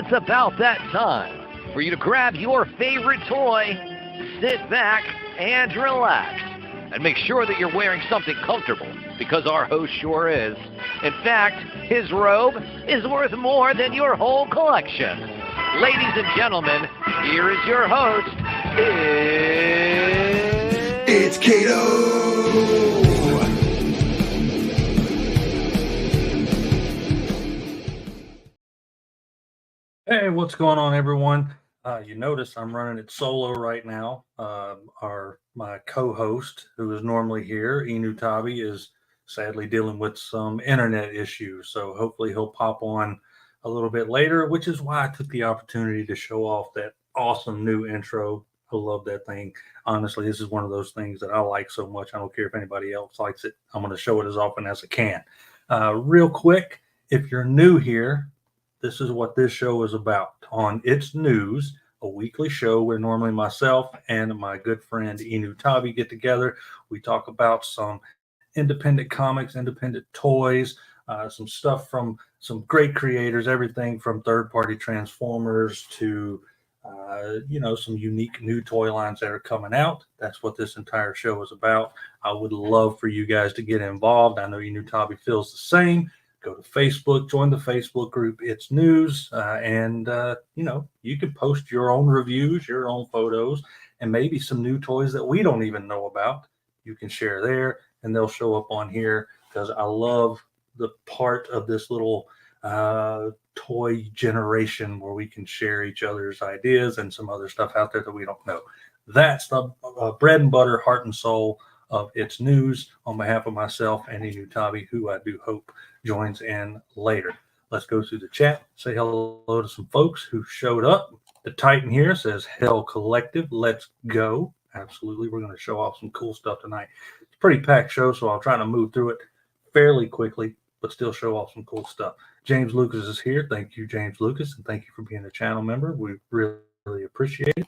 it's about that time for you to grab your favorite toy, sit back, and relax. And make sure that you're wearing something comfortable, because our host sure is. In fact, his robe is worth more than your whole collection. Ladies and gentlemen, here is your host. It's Kato! Hey, what's going on, everyone? You notice I'm running it solo right now. My co-host, who is normally here, Enewtabie, is sadly dealing with some internet issues. So hopefully he'll pop on a little bit later, which is why I took the opportunity to show off that awesome new intro. I love that thing. Honestly, this is one of those things that I like so much. I don't care if anybody else likes it. I'm going to show it as often as I can. Real quick, if you're new here, this is what this show is about. On It's News, a weekly show where normally myself and my good friend Enewtabie get together. We talk about some independent comics, independent toys, some stuff from some great creators, everything from third-party Transformers to, some unique new toy lines that are coming out. That's what this entire show is about. I would love for you guys to get involved. I know Enewtabie feels the same. Go to Facebook, join the Facebook group, It's News, and you can post your own reviews, your own photos, and maybe some new toys that we don't even know about. You can share there, and they'll show up on here, because I love the part of this little toy generation where we can share each other's ideas and some other stuff out there that we don't know. That's the bread and butter, heart and soul of It's News, on behalf of myself and Enewtabie, who I do hope joins in later. Let's go through the chat, say hello to some folks who showed up. The Titan here says, Hell Collective, let's go. Absolutely, we're going to show off some cool stuff tonight. It's a pretty packed show, so I'll try to move through it fairly quickly, but still show off some cool stuff. James Lucas is here. Thank you, James Lucas, and thank you for being a channel member. We really appreciate it.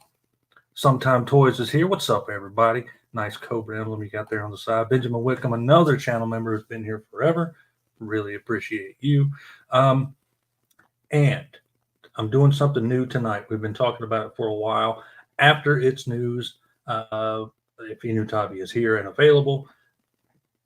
Sometime Toys is here. What's up, everybody? Nice Cobra emblem you got there on the side. Benjamin Wickham, another channel member who's been here forever. Really appreciate you. And I'm doing something new tonight. We've been talking about it for a while. After It's News, if Enewtabie is here and available,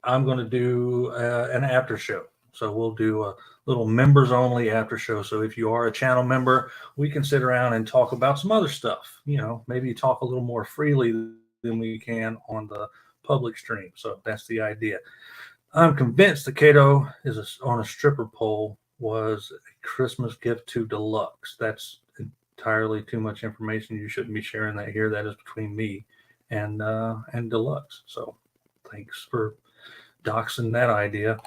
I'm going to do an after show. So we'll do a little members only after show. So if you are a channel member, we can sit around and talk about some other stuff. Maybe talk a little more freely than we can on the public stream. So that's the idea. I'm convinced that Kato is on a stripper pole was a Christmas gift to Deluxe. That's entirely too much information. You shouldn't be sharing that here. That is between me and Deluxe. So thanks for doxing that idea.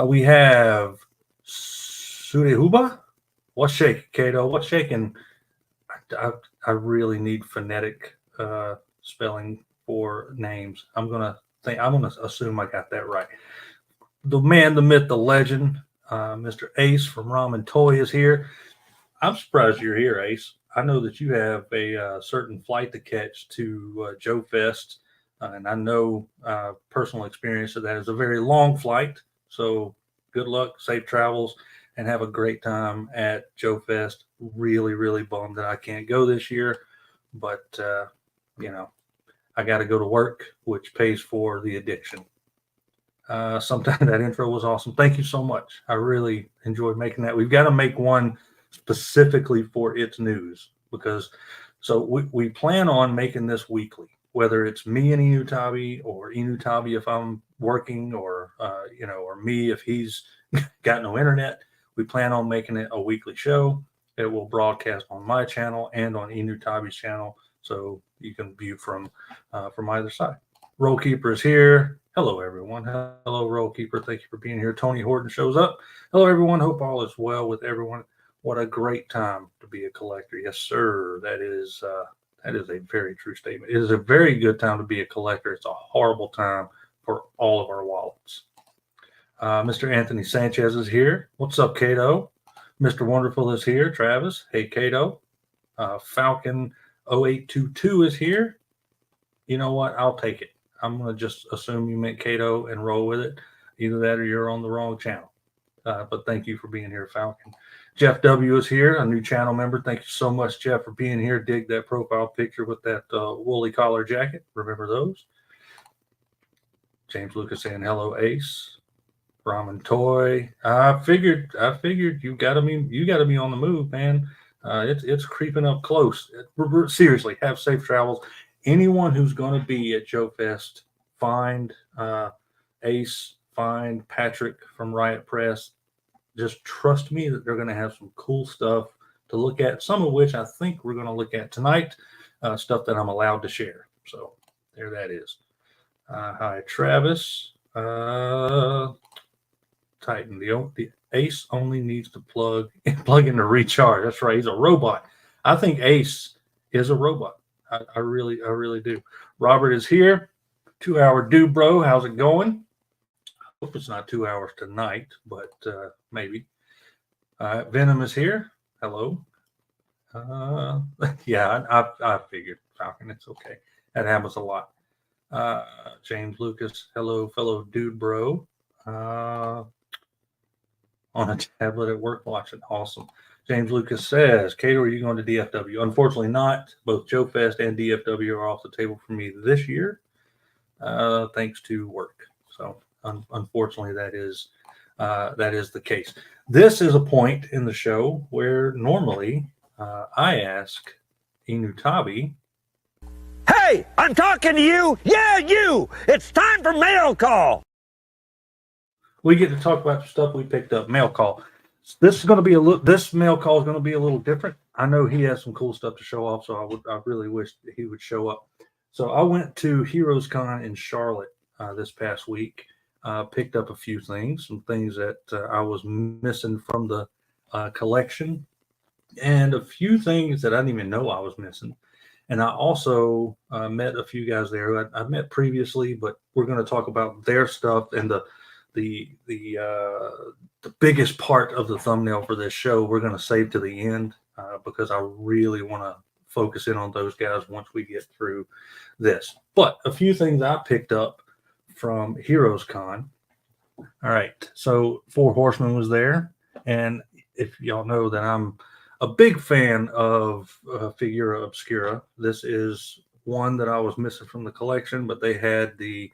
We have Surehuba. What's shaking, Kato? What's shaking? I really need phonetic spelling for names. I'm gonna assume I got that right. The man, the myth, the legend, Mr. Ace from Ramen Toy is here. I'm surprised you're here, Ace. I know that you have a certain flight to catch to Joe Fest, and I know personal experience of that is a very long flight. So good luck, safe travels, and have a great time at Joe Fest. Really, really bummed that I can't go this year, but I got to go to work, which pays for the addiction. Sometimes that intro was awesome. Thank you so much. I really enjoyed making that. We've got to make one specifically for It's News, because we plan on making this weekly, whether it's me and Enewtabie, or Enewtabie if I'm working, or me if he's got no internet. We plan on making it a weekly show. It will broadcast on my channel and on Enewtabie's channel, so you can view from either side. Roll Keeper is here. Hello, everyone. Hello, Roll Keeper. Thank you for being here. Tony Horton shows up. Hello, everyone. Hope all is well with everyone. What a great time to be a collector. Yes, sir. That is a very true statement. It is a very good time to be a collector. It's a horrible time for all of our wallets. Mr. Anthony Sanchez is here. What's up, Kato? Mr. Wonderful is here. Travis. Hey, Kato. Falcon 0822 is here. You know what? I'll take it. I'm going to just assume you meant Kato and roll with it. Either that or you're on the wrong channel. But thank you for being here, Falcon. Jeff W. is here, a new channel member. Thank you so much, Jeff, for being here. Dig that profile picture with that woolly collar jacket. Remember those? James Lucas saying hello, Ace. Ramen Toy. I figured you got to be on the move, man. It's creeping up close. Seriously, have safe travels. Anyone who's going to be at Joe Fest, find Ace, find Patrick from Riot Press. Just trust me that they're going to have some cool stuff to look at, some of which I think we're going to look at tonight, stuff that I'm allowed to share. So there that is. Hi, Travis. Titan, the Ace only needs to plug in to recharge. That's right. He's a robot. I think Ace is a robot. I really do. Robert is here. 2 hour dude, bro. How's it going? I hope it's not 2 hours tonight, but maybe. Venom is here. Hello. Yeah, I figured, Falcon. It's okay. That happens a lot. James Lucas. Hello, fellow dude, bro. On a tablet at work watching. Awesome. James Lucas says, Cato, are you going to DFW? Unfortunately not. Both Joe Fest and DFW are off the table for me this year, thanks to work. So unfortunately, that is the case. This is a point in the show where normally I ask Enewtabie. Hey, I'm talking to you. Yeah, you. It's time for mail call. We get to talk about stuff we picked up. Mail call. This is going to be this mail call is going to be a little different. I know he has some cool stuff to show off, so I really wish he would show up. So I went to Heroescon in Charlotte this past week. Picked up a few things, some things that I was missing from the collection, and a few things that I didn't even know I was missing. And I also met a few guys there who I've met previously, but we're going to talk about their stuff and the biggest part of the thumbnail for this show we're going to save to the end because I really want to focus in on those guys once we get through this. But a few things I picked up from Heroescon. All right, so Four Horsemen was there, and if y'all know that I'm a big fan of Figura Obscura. This is one that I was missing from the collection, but they had the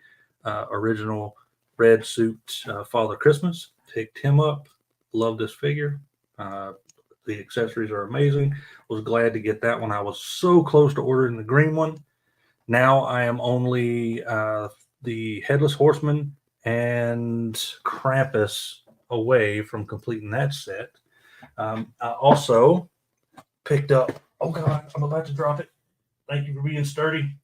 original red suit Father Christmas. Picked him up. Love this figure. The accessories are amazing. Was glad to get that one. I was so close to ordering the green one. Now I am only the Headless Horseman and Krampus away from completing that set. I also picked up, oh God, I'm about to drop it. Thank you for being sturdy.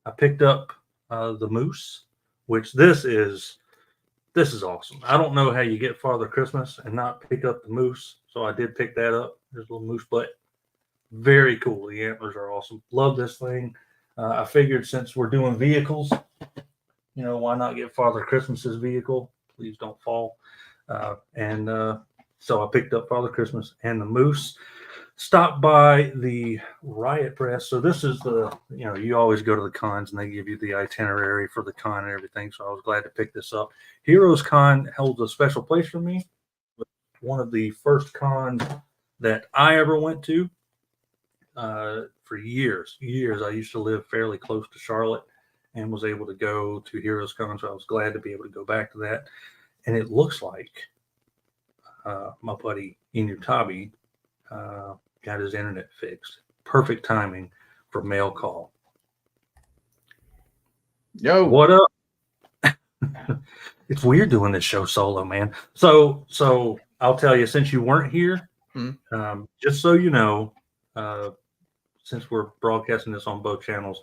I picked up the Moose, which this is awesome. I don't know how you get Father Christmas and not pick up the Moose. So I did pick that up. There's a little moose butt. Very cool. The antlers are awesome. Love this thing. I figured since we're doing vehicles, why not get Father Christmas's vehicle? Please don't fall. So I picked up Father Christmas and the Moose. Stopped by the Riot Press. So this is you always go to the cons and they give you the itinerary for the con and everything. So I was glad to pick this up. Heroescon holds a special place for me. One of the first cons that I ever went to for years. I used to live fairly close to Charlotte and was able to go to Heroescon. So I was glad to be able to go back to that. And it looks like my buddy Enewtabie got his internet fixed. Perfect timing for mail call. Yo, what up? It's weird doing this show solo, man. So I'll tell you, since you weren't here, just so you know, since we're broadcasting this on both channels,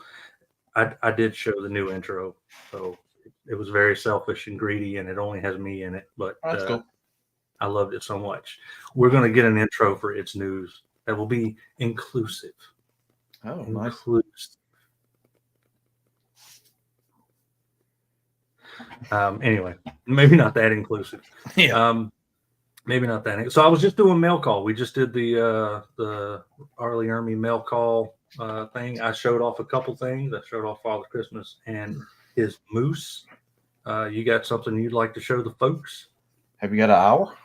I did show the new intro. So it was very selfish and greedy, and it only has me in it. But that's cool. I loved it so much. We're going to get an intro for It's News that will be inclusive. Oh, inclusive. Nice. Anyway, maybe not that inclusive. Yeah. Maybe not that. So I was just doing mail call. We just did the Arlie Ermy mail call thing. I showed off a couple things. I showed off Father Christmas and his Moose. You got something you'd like to show the folks? Have you got an hour?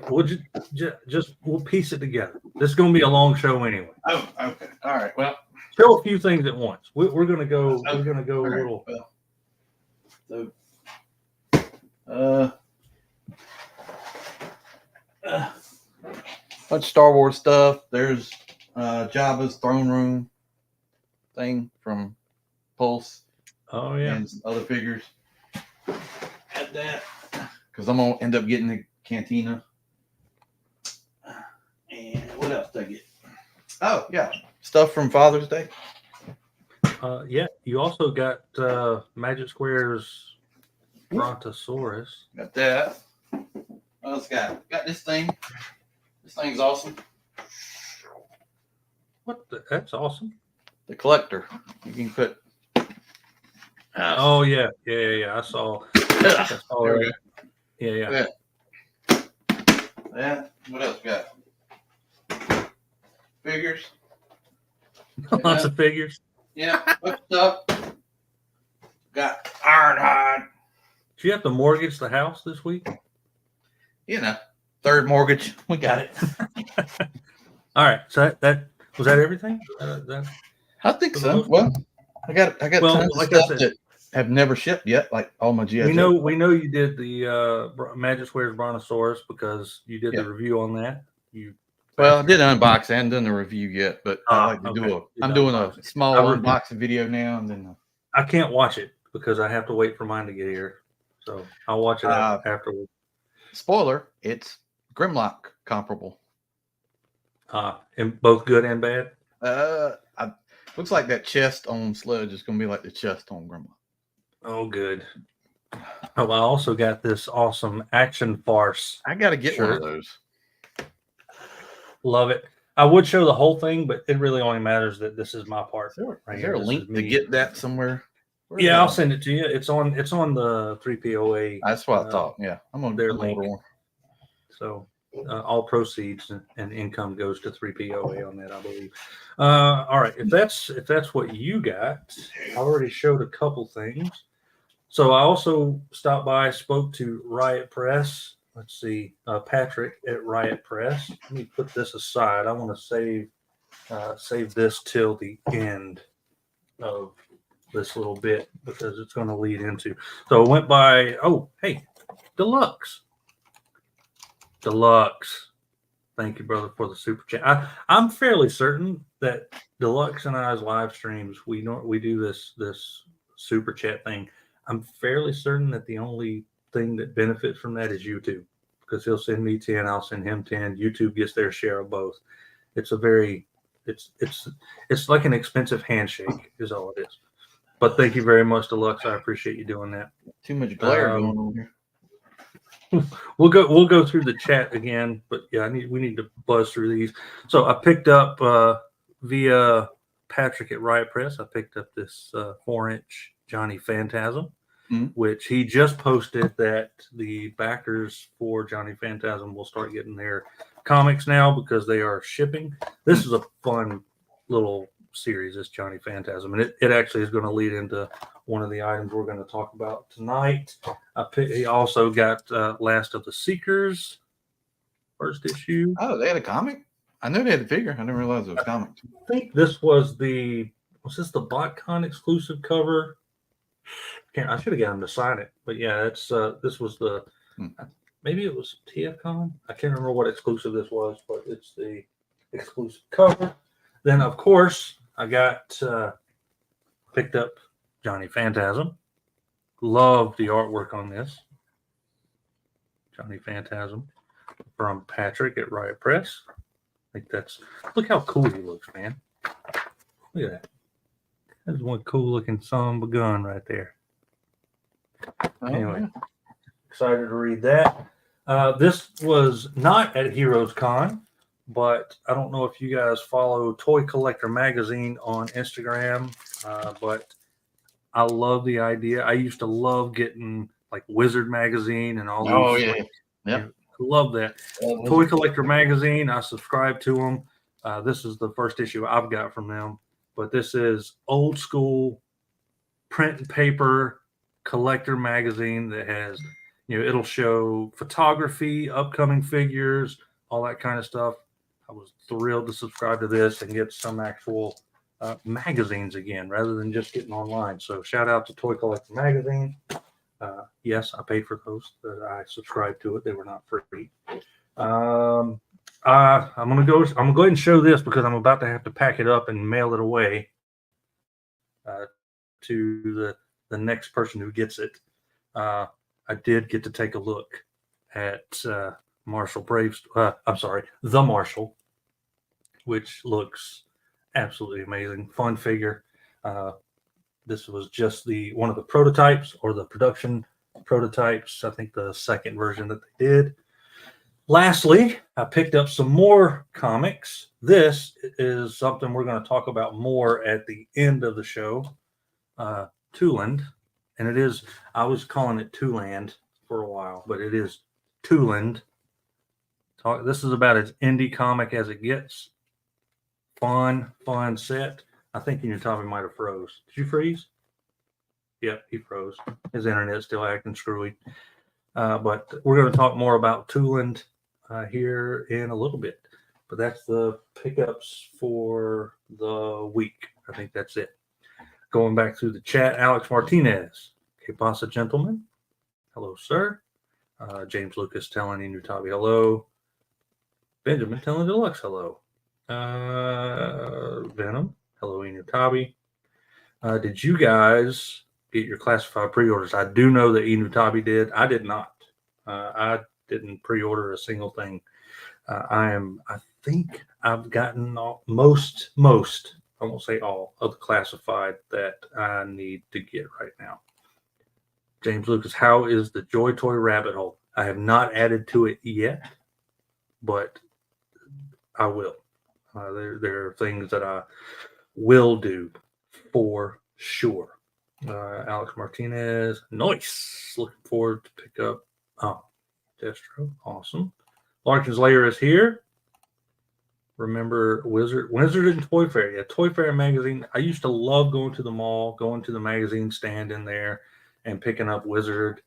We'll piece it together. This is going to be a long show anyway. Oh, okay. All right. Well, show a few things at once. We're going to go. Okay. We're going to go All a right. little. Well, so, bunch of Star Wars stuff. There's Jabba's throne room thing from Pulse. Oh yeah. And some other figures. Add that because I'm gonna end up getting the Cantina. And what else did I get? Oh yeah, stuff from Father's Day. Yeah. You also got Magic Square's Brontosaurus. Got that. What else got? Got this thing. This thing's awesome. That's awesome. The collector. You can put. Oh yeah. I saw. I saw There we that. go. Yeah. Yeah. What else got? Figures. Lots of figures. Yeah. What's up? Got Ironhide. Did you have to mortgage the house this week? You know, third mortgage. We got it. All right. So that was that everything? I think so. Well, I got Well, tons like of I stuff said, that have never shipped yet, like all my GI. we know you did the Magic Square's Brontosaurus because you did the review on that. Well, I did unbox. I haven't done the review yet, but I like to okay. do I'm doing a small unboxing video now, and then I can't watch it because I have to wait for mine to get here. So I'll watch it afterwards. Spoiler: it's Grimlock comparable. And both good and bad. Looks like that chest on Sludge is going to be like the chest on Grimlock. Oh, good. Oh, I also got this awesome action farce. I got to get one of those. Love it. I would show the whole thing, but it really only matters that this is my part. Is there a link to get that somewhere? Yeah, I'll send it to you. It's on the 3POA. That's what I thought. Yeah, I'm on their link. So all proceeds and income goes to 3POA on that, I believe. All right, if that's what you got, I already showed a couple things. So I also stopped by, spoke to Riot Press. Let's see, Patrick at Riot Press. Let me put this aside. I want to save this till the end of this little bit because it's going to lead into. So I went by. Oh, hey, Deluxe. Thank you, brother, for the super chat. I'm fairly certain that Deluxe and I's live streams, we do this super chat thing. I'm fairly certain that the only thing that benefits from that is YouTube, because he'll send me 10, I'll send him 10. YouTube gets their share of both. It's like an expensive handshake is all it is. But thank you very much, Deluxe. I appreciate you doing that. Too much glare going on here. We'll go through the chat again, but yeah, we need to buzz through these. So I picked up via Patrick at Riot Press. I picked up this 4-inch Johnny Phantasm, which he just posted that the backers for Johnny Phantasm will start getting their comics now because they are shipping. This is a fun little series, this Johnny Phantasm, and it actually is going to lead into one of the items we're going to talk about tonight. He also got Last of the Seekers first issue. Oh, they had a comic? I knew they had a figure. I didn't realize it was comics. I think this was the BotCon exclusive cover? I should have got him to sign it, but yeah, it's this was the maybe it was TFCon. I can't remember what exclusive this was, but it's the exclusive cover. Then of course I got picked up Johnny Phantasm. Love the artwork on this. Johnny Phantasm from Patrick at Riot Press. I think look how cool he looks, man. Look at that. That's one cool looking son of a gun right there. Anyway, excited to read that. This was not at Heroescon, but I don't know if you guys follow Toy Collector Magazine on Instagram, but I love the idea. I used to love getting like Wizard Magazine and all these. Oh, yeah. Yeah. Love that. Toy Collector Magazine, I subscribe to them. This is the first issue I've got from them, but this is old school print and paper collector magazine that has It'll show photography, upcoming figures, all that kind of stuff. I was thrilled to subscribe to this and get some actual magazines again, rather than just getting online. So shout out to Toy Collector Magazine. Yes, I paid for those. I subscribed to it. They were not free. I'm gonna go ahead and show this because I'm about to have to pack it up and mail it away to the next person who gets it. I did get to take a look at Marshall Braves. The Marshall, which looks absolutely amazing. Fun figure. This was just one of the prototypes, or the production prototypes. I think the second version that they did. Lastly, I picked up some more comics. This is something we're going to talk about more at the end of the show. Tooland, and it is, I was calling it Tooland for a while, but it is Tooland. This is about as indie comic as it gets. Fun set. I think Enewtabie might have froze. Did you freeze? Yep, he froze. His internet's still acting screwy. But we're going to talk more about Tooland here in a little bit. But that's the pickups for the week. I think that's it. Going back through the chat, Alex Martinez. Que pasa, gentlemen? Hello, sir. James Lucas telling Enewtabie hello. Benjamin telling Deluxe hello. Venom. Hello, Enewtabie. Did you guys get your classified pre-orders? I do know that Enewtabie did. I did not. I didn't pre-order a single thing. I think I've gotten most, I won't say all, of the classified that I need to get right now. James Lucas, how is the Joy Toy rabbit hole? I have not added to it yet, but I will. There are things that I will do for sure. Alex Martinez, nice. Looking forward to pick up. Oh, Destro, awesome. Larkin's Lair is here. Remember Wizard and Toy Fair. Yeah, Toy Fair magazine. I used to love going to the mall, going to the magazine stand in there and picking up Wizard,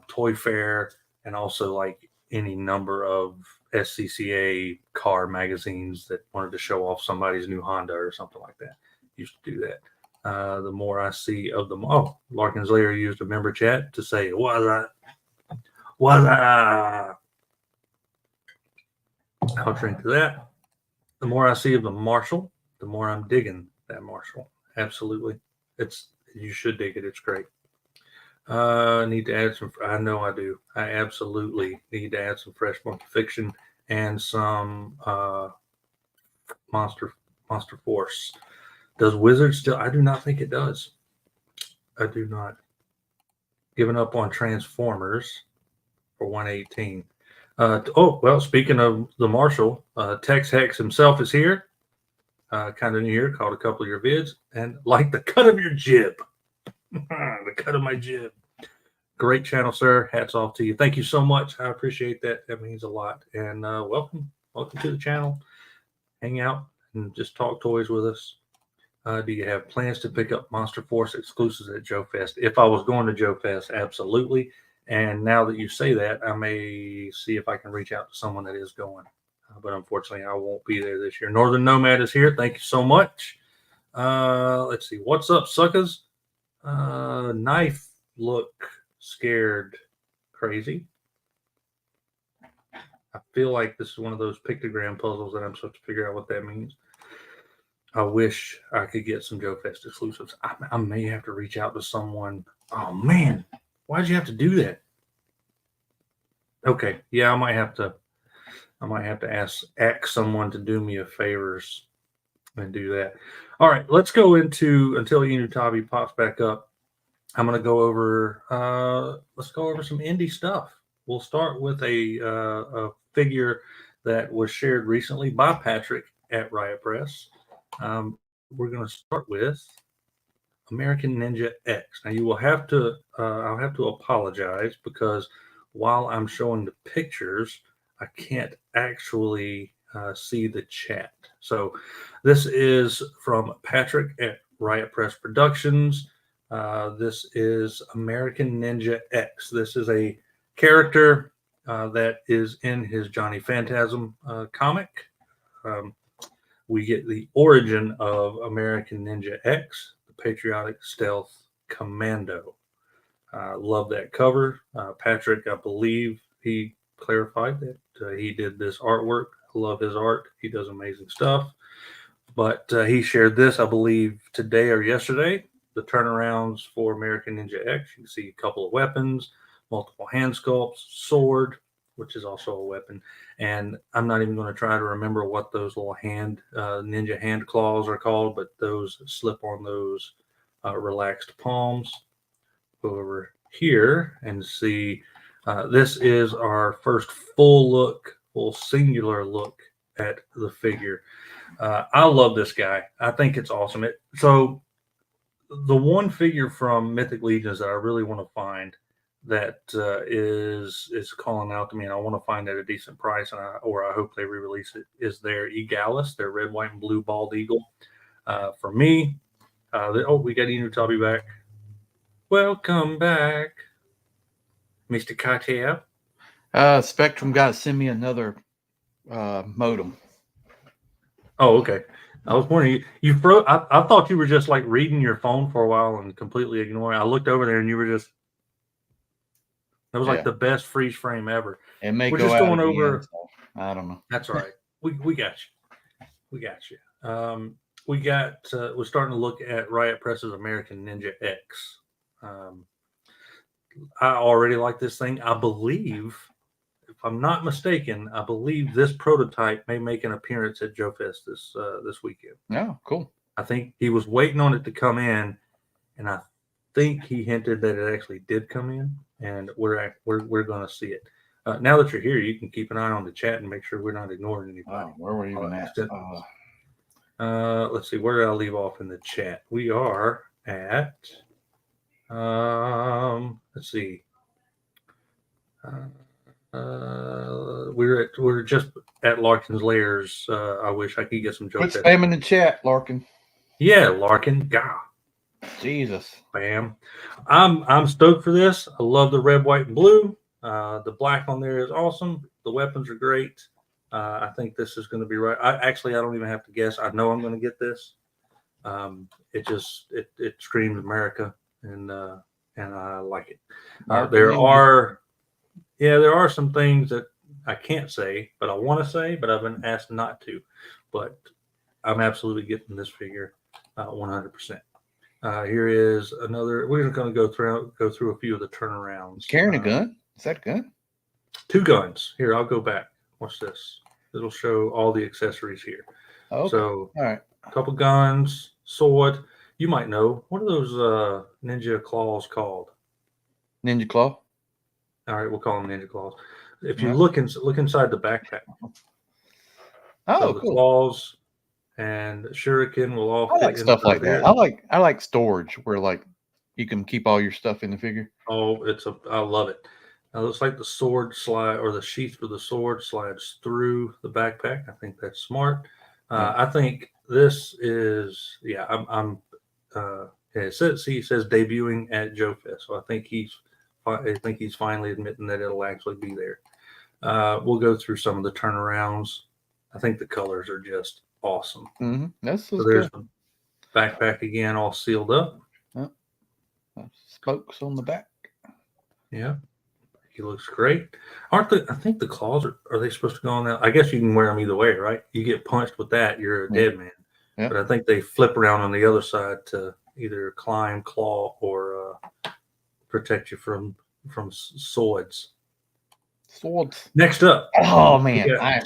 Toy Fair, and also like any number of SCCA car magazines that wanted to show off somebody's new Honda or something like that. Used to do that. The more I see of them. Oh, Larkin's Lair used a member chat to say, I'll drink to that. The more I see of the Marshall, the more I'm digging that Marshall. Absolutely. You should dig it. It's great. Need to add some. I know I do. I absolutely need to add some fresh monkey fiction and some Monster Force. Does Wizard still? I do not think it does. I do not. Giving up on Transformers for 118. Speaking of the Marshall, Tex Hex himself is here. Kind of new here. Caught a couple of your vids and like the cut of your jib. The cut of my jib. Great channel, sir. Hats off to you. Thank you so much. I appreciate that. That means a lot. And welcome to the channel. Hang out and just talk toys with us. Do you have plans to pick up Monster Force exclusives at Joe Fest? If I was going to Joe Fest, absolutely. And now that you say that, I may see if I can reach out to someone that is going. But unfortunately, I won't be there this year. Northern Nomad is here. Thank you so much. Let's see. What's up, suckers? Knife look scared crazy. I feel like this is one of those pictogram puzzles that I'm supposed to figure out what that means. I wish I could get some Joe Fest exclusives. I may have to reach out to someone. Oh man, why'd you have to do that? Okay, yeah, I might have to ask someone to do me a favors and do that. All right, let's go into until Enewtabie pops back up. I'm going to go over. Let's go over some indie stuff. We'll start with a figure that was shared recently by Patrick at Riot Press. We're going to start with American Ninja X. Now you will have to. I'll have to apologize because while I'm showing the pictures, I can't actually see the chat. So this is from Patrick at Riot Press Productions. This is American Ninja X. This is a character that is in his Johnny Phantasm comic. We get the origin of American Ninja X, the Patriotic Stealth Commando. Love that cover. Patrick, I believe he clarified that he did this artwork. I love his art. He does amazing stuff. But he shared this, I believe, today or yesterday. The turnarounds for American Ninja X. You can see a couple of weapons, multiple hand sculpts, sword, which is also a weapon. And I'm not even going to try to remember what those little ninja hand claws are called, but those slip on those relaxed palms. Go over here and see. This is our first full singular look at the figure. I love this guy. I think it's awesome. So the one figure from Mythic Legions that I really want to find that is calling out to me, and I want to find at a decent price, and I hope they re-release it, is their Egalis, their red, white, and blue bald eagle. For me, we got Enewtabie back. Welcome back, Mr. Cartier. Spectrum got to send me another modem. Oh, okay. I was wondering, you froze. I thought you were just like reading your phone for a while and completely ignoring. I looked over there and you were just. That was like the best freeze frame ever. It may We're go just out going again, over. so I don't know. That's all right. We got you. We got you. We're starting to look at Riot Press's American Ninja X. I already like this thing. I believe, if I'm not mistaken, this prototype may make an appearance at Joe Fest this weekend. Oh, cool. I think he was waiting on it to come in, and I think he hinted that it actually did come in, and we're going to see it. Now that you're here, you can keep an eye on the chat and make sure we're not ignoring anybody. Where were you even at? Let's see. Where did I leave off in the chat? We are at. Let's see. We're just at Larkin's Lairs. I wish I could get some jokes. Quit spamming the chat, Larkin. Yeah, Larkin. God. Jesus. Bam. I'm stoked for this. I love the red, white, and blue. The black on there is awesome. The weapons are great. I think this is going to be right. I don't even have to guess. I know I'm going to get this. It screams America, and I like it. There are some things that I can't say, but I want to say, but I've been asked not to. But I'm absolutely getting this figure 100%. Here is another. We're going to go through a few of the turnarounds. Carrying a gun? Is that a gun? 2 guns. Here, I'll go back. Watch this. It'll show all the accessories here. Okay. So, all right. A couple guns, sword. You might know. What are those ninja claws called? Ninja claw. All right, we'll call them ninja claws. If you look inside the backpack. Oh, so the cool. Claws and shuriken will all I like stuff like that. I like storage where like you can keep all your stuff in the figure. Oh, I love it. Now, it looks like the sword slide or the sheath for the sword slides through the backpack. I think that's smart. I think this is it says debuting at Joe Fest, so I think he's finally admitting that it'll actually be there. We'll go through some of the turnarounds. I think the colors are just awesome. Mm-hmm. So there's the backpack again, all sealed up. Spokes on the back. Yeah, he looks great. I think the claws are they supposed to go on that? I guess you can wear them either way, right? You get punched with that, you're a dead man. Yeah. But I think they flip around on the other side to either climb, claw, or protect you from swords. Next up. Oh man, I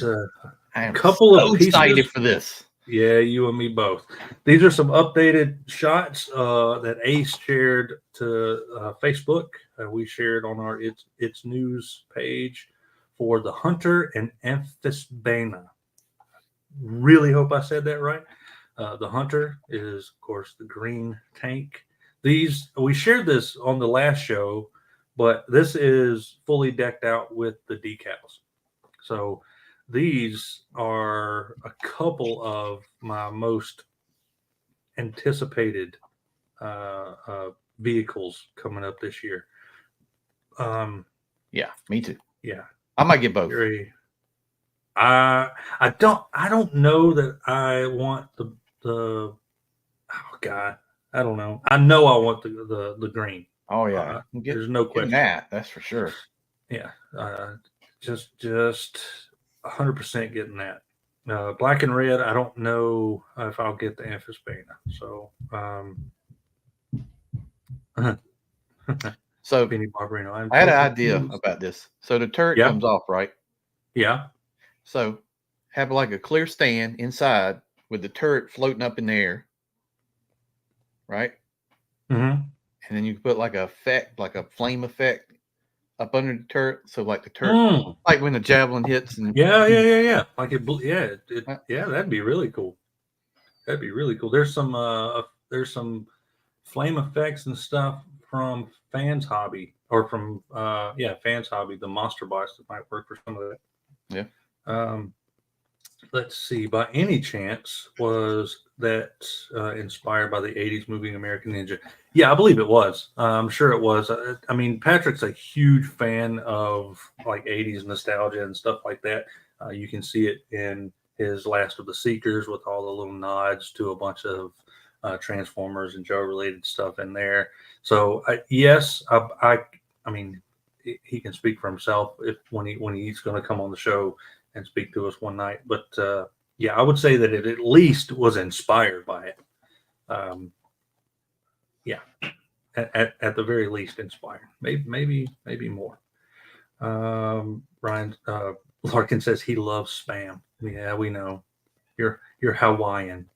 am so excited for this. Yeah, you and me both. These are some updated shots that Ace shared to Facebook. We shared on our It's News page for the Hunter and Amphisbaena. Really hope I said that right. The Hunter is, of course, the green tank. We shared this on the last show, but this is fully decked out with the decals. So these are a couple of my most anticipated vehicles coming up this year. Yeah, me too. Yeah. I might get both. I don't know that I want the oh God, I don't know. I know I want the green. Oh yeah, There's no question. That. That's for sure. Yeah. Just 100% getting that. Black and red, I don't know if I'll get the Amphispana. So So Penny Barberino. I had an idea about this. So the turret comes off, right? Yeah. So have like a clear stand inside with the turret floating up in the air, right? Mm-hmm. And then you put like a effect, like a flame effect up under the turret. So like the turret, like when the javelin hits and yeah. Like that'd be really cool. That'd be really cool. There's some flame effects and stuff from Fans Hobby from Fans Hobby, the monster box that might work for some of that. Yeah. Let's see. By any chance, was that inspired by the '80s movie American Ninja? Yeah, I believe it was. I'm sure it was. I mean, Patrick's a huge fan of like '80s nostalgia and stuff like that. You can see it in his Last of the Seekers with all the little nods to a bunch of Transformers and Joe related stuff in there. So yes, I mean, he can speak for himself when he's going to come on the show and speak to us one night. But yeah, I would say that it at least was inspired by it. Yeah, at the very least inspired. Maybe more. Ryan Larkin says he loves spam. Yeah, we know. You're Hawaiian.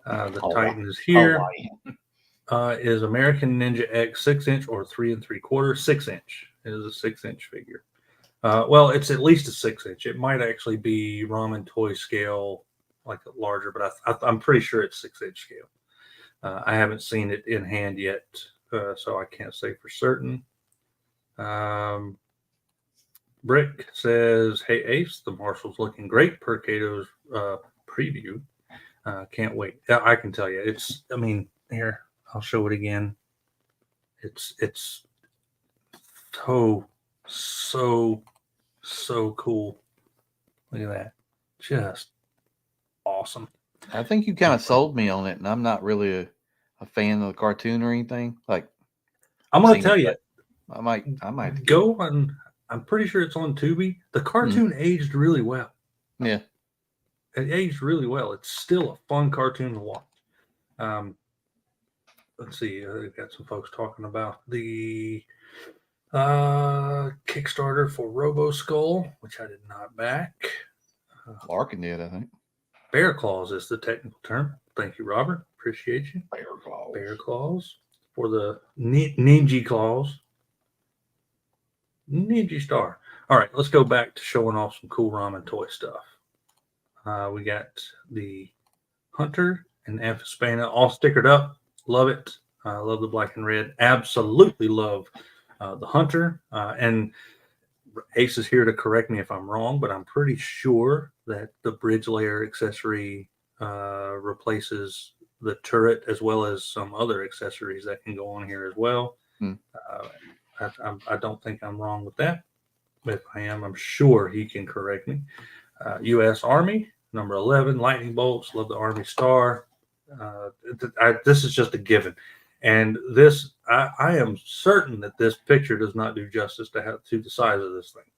The Titan is here. Is American Ninja X 6-inch or 3 3/4? 6-inch. It is a 6-inch figure. Well, it's at least a 6-inch. It might actually be Ramen toy scale, like larger, but I'm pretty sure it's 6-inch scale. I haven't seen it in hand yet, so I can't say for certain. Brick says, "Hey Ace, the Marshall's looking great per Cato's preview. Can't wait." Yeah, I can tell you, it's. I mean, here I'll show it again. It's so cool. Look at that. Just awesome. I think you kind of sold me on it, and I'm not really a fan of the cartoon or anything. Like, I'm going to tell you, I might go on. I'm pretty sure it's on Tubi. The cartoon aged really well. Yeah, it aged really well. It's still a fun cartoon to watch. Let's see. We've got some folks talking about the Kickstarter for Robo Skull, which I did not back. Larkin did, I think. Bear claws is the technical term. Thank you, Robert. Appreciate you. Bear claws for the ninja claws. Ninja star. All right, let's go back to showing off some cool ramen toy stuff. We got the Hunter and Amphispana all stickered up. Love it. Love the black and red. Absolutely love the Hunter. And Ace is here to correct me if I'm wrong, but I'm pretty sure that the bridge layer accessory replaces the turret as well as some other accessories that can go on here as well. I don't think I'm wrong with that. If I am, I'm sure he can correct me. U.S. Army, number 11, lightning bolts. Love the Army star. This is just a given. And this, I am certain that this picture does not do justice to the size of this thing.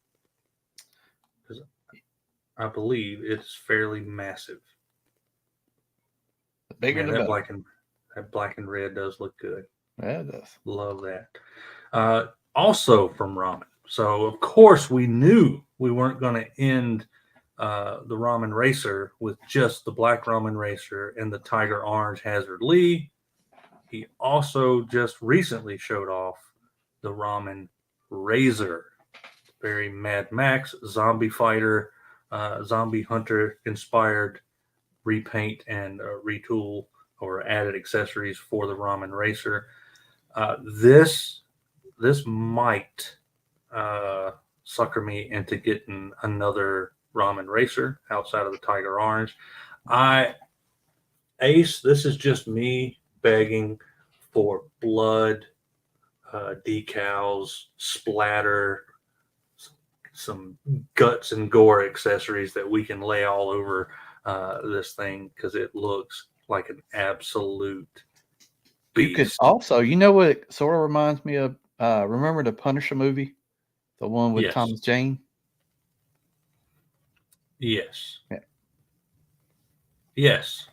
Because I believe it's fairly massive. Bigger than that black and red does look good. Yeah, it does. Love that. Also from ramen. So of course we knew we weren't going to end the Ramen Racer with just the black Ramen Racer and the Tiger Orange Hazard Lee. He also just recently showed off the Ramen Razor. Very Mad Max, zombie fighter, zombie hunter inspired repaint and retool or added accessories for the Ramen Racer. This might sucker me into getting another Ramen Racer outside of the Tiger Orange. Ace, this is just me begging for blood, decals, splatter, some guts and gore accessories that we can lay all over this thing because it looks like an absolute beast. You could also, you know what it sort of reminds me of? Remember the Punisher movie? The one with Yes. Thomas Jane? Yes. Yeah. Yes.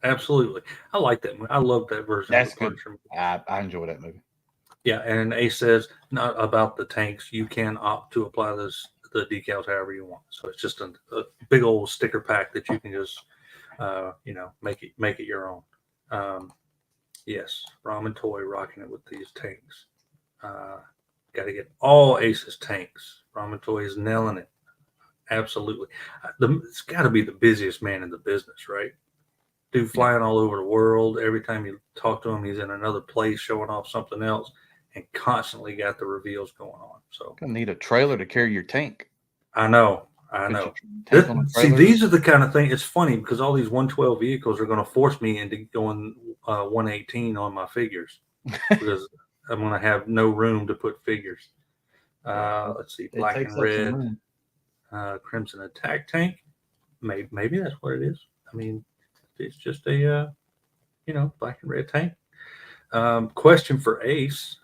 Absolutely. I like that movie. I love that version That's of the good. Punisher movie. I enjoy that movie. Yeah, and Ace says not about the tanks. You can opt to apply the decals however you want. So it's just a big old sticker pack that you can just make it your own. Yes, Ramen Toy rocking it with these tanks. Got to get all Ace's tanks. Ramen Toy is nailing it. Absolutely. It's got to be the busiest man in the business, right? Dude flying all over the world. Every time you talk to him, he's in another place showing off something else, and constantly got the reveals going on. So Gonna need a trailer to carry your tank. I know. Put your tank This, on a see, trailer. these are the kind of thing. It's funny because all these 112 vehicles are going to force me into going 118 on my figures because I'm going to have no room to put figures. Let's see, black and red, Crimson Attack Tank. Maybe that's what it is. I mean, it's just a black and red tank. Question for Ace.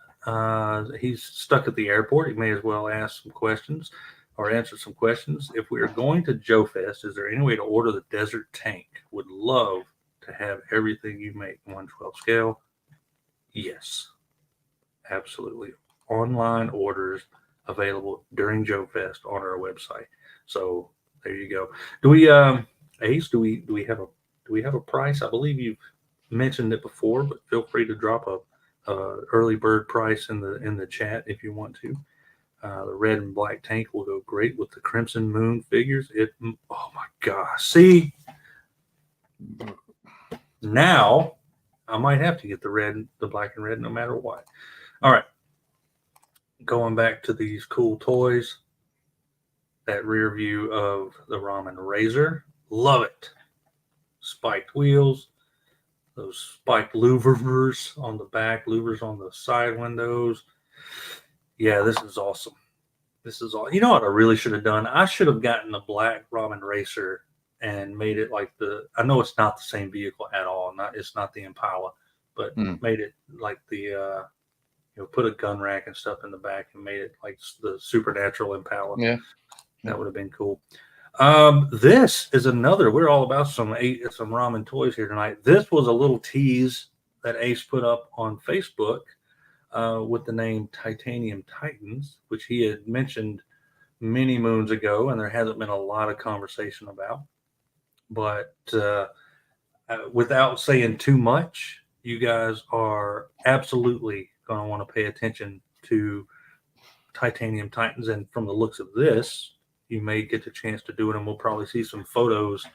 He's stuck at the airport. He may as well ask some questions or answer some questions. If we are going to Joe Fest, is there any way to order the desert tank? Would love to have everything you make 112 scale. Yes, absolutely. Online orders available during Joe Fest on our website. So there you go. Do we, Ace? Do we have a price? I believe you've mentioned it before, but feel free to drop a early bird price in the chat if you want to. The red and black tank will go great with the Crimson Moon figures. Oh my gosh! See, now I might have to get the black and red, no matter what. All right, going back to these cool toys. That rear view of the Ramen Razor, love it. Spiked wheels. Those spiked louvers on the back, louvers on the side windows. Yeah, this is awesome. This is all. You know what I really should have done? I should have gotten the black Ramen Racer and made it like I know it's not the same vehicle at all. It's not the Impala, but made it like the put a gun rack and stuff in the back and made it like the Supernatural Impala. Yeah. That would have been cool. This is another. We're all about some ramen toys here tonight. This was a little tease that Ace put up on Facebook with the name Titanium Titans, which he had mentioned many moons ago, and there hasn't been a lot of conversation about. But without saying too much, you guys are absolutely going to want to pay attention to Titanium Titans, and from the looks of this, you may get the chance to do it, and we'll probably see some photos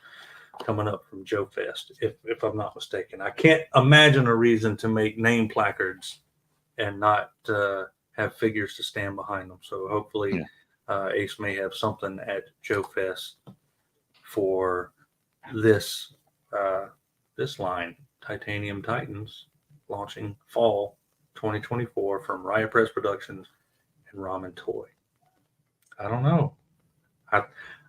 coming up from Joe Fest, if I'm not mistaken. I can't imagine a reason to make name placards and not have figures to stand behind them. So hopefully Ace may have something at Joe Fest for this line, Titanium Titans, launching fall 2024 from Riot Press Productions and Ramen Toy. I don't know.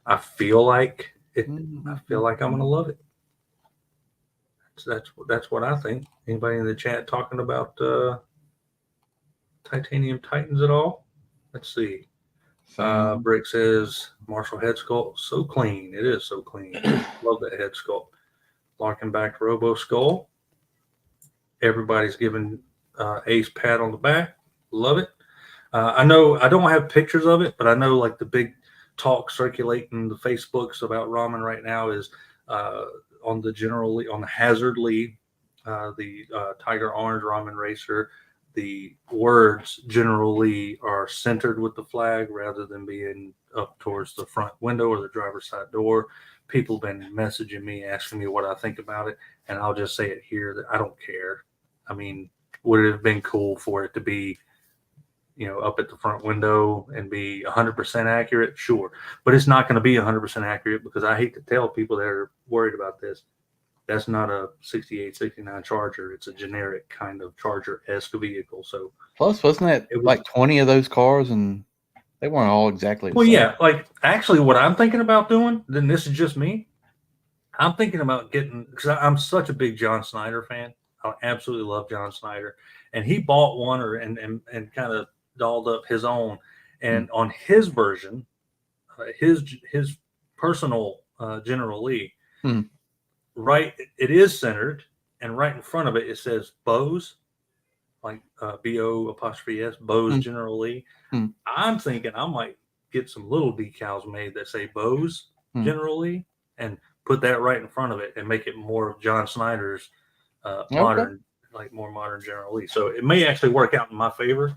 I feel like it. I feel like I'm gonna love it. That's what I think. Anybody in the chat talking about Titanium Titans at all? Let's see. Brick says Marshall head sculpt, so clean. It is so clean. Love that head sculpt. Larkin back Robo Skull. Everybody's giving Ace pat on the back. Love it. I know I don't have pictures of it, but I know like the big talk circulating the Facebooks about ramen right now is on the Hazard Lee, the Tiger Orange Ramen Racer. The words General Lee are centered with the flag rather than being up towards the front window or the driver's side door. People have been messaging me, asking me what I think about it, and I'll just say it here that I don't care. I mean, would it have been cool for it to be up at the front window and be 100% accurate? Sure. But it's not going to be 100% accurate because I hate to tell people that are worried about this. That's not a 68, 69 Charger. It's a generic kind of Charger-esque vehicle. So plus, wasn't it like 20 of those cars and They weren't all exactly the Well, same. yeah, like actually what I'm thinking about doing, then this is just me. I'm thinking about getting, because I'm such a big John Snyder fan. I absolutely love John Snyder. And he bought one and kind of dolled up his own. And on his version, his personal General Lee, right, it is centered, and right in front of it, it says Bose, like BO''S, Bose General Lee. I'm thinking I might get some little decals made that say Bose General Lee and put that right in front of it and make it more of John Snyder's modern, like more modern General Lee. So it may actually work out in my favor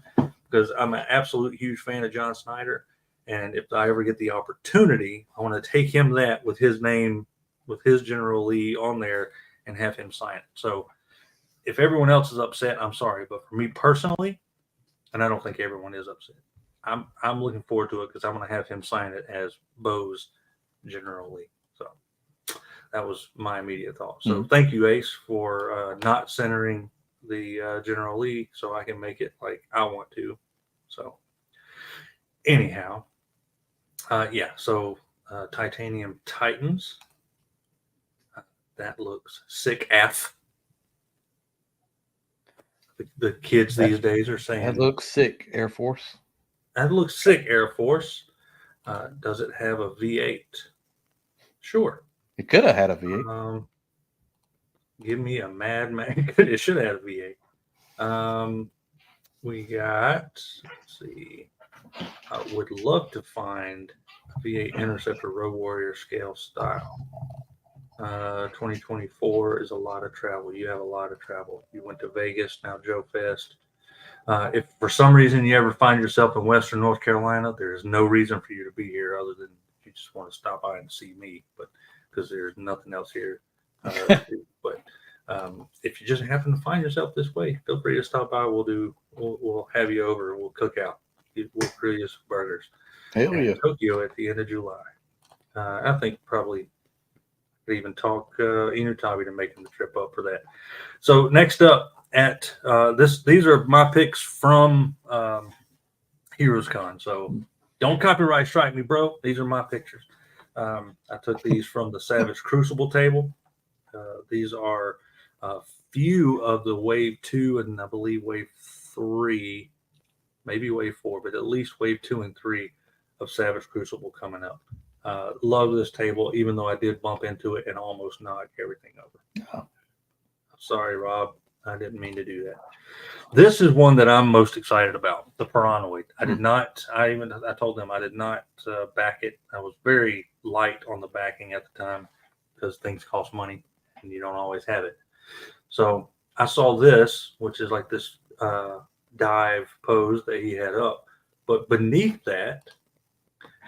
because I'm an absolute huge fan of John Snyder. And if I ever get the opportunity, I want to take him that with his name, with his General Lee on there and have him sign it. So if everyone else is upset, I'm sorry. But for me personally, and I don't think everyone is upset, I'm looking forward to it because I'm going to have him sign it as Bose General Lee. So that was my immediate thought. So thank you, Ace, for not centering the General Lee so I can make it like I want to. So anyhow, yeah, so Titanium Titans. That looks sick F. The kids these days are saying That looks sick, Air Force. That looks sick, Air Force. Does it have a V8? Sure. It could have had a V8. Give me a Mad Max. It should have a V8. We got, let's see. I would love to find a V8 Interceptor Road Warrior scale style. 2024 is a lot of travel. You have a lot of travel. You went to Vegas, now Joe Fest. If for some reason you ever find yourself in Western North Carolina, there is no reason for you to be here other than you just want to stop by and see me, but because there's nothing else here. But if you just happen to find yourself this way, feel free to stop by. We'll have you over. We'll cook out. We'll grill you some burgers. Hell yeah. Tokyo at the end of July. I think probably could even talk Enewtabie to making the trip up for that. So next up at these are my picks from Heroescon. So don't copyright strike me, bro. These are my pictures. I took these from the Savage Crucible table. These are a few of the Wave 2 and I believe Wave 3, maybe Wave 4, but at least Wave 2 and 3 of Savage Crucible coming up. Love this table, even though I did bump into it and almost knock everything over. Oh. Sorry, Rob. I didn't mean to do that. This is one that I'm most excited about, the Paranoid. I did not, I told them I did not back it. I was very light on the backing at the time because things cost money and you don't always have it. So I saw this, which is like this dive pose that he had up. But beneath that,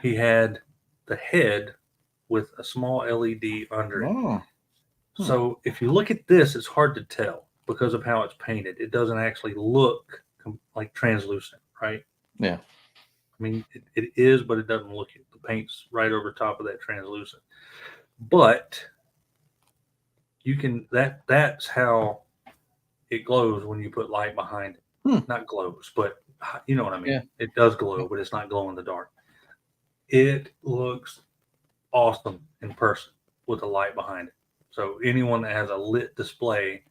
he had the head with a small LED under it. Oh. So if you look at this, it's hard to tell because of how it's painted. It doesn't actually look like translucent, right? Yeah. I mean, it is, but it doesn't look it. The paint's right over top of that translucent. But you can, that's how it glows when you put light behind it. Not glows, but you know what I mean? Yeah. It does glow, but it's not glow in the dark. It looks awesome in person with the light behind it. So anyone that has a lit display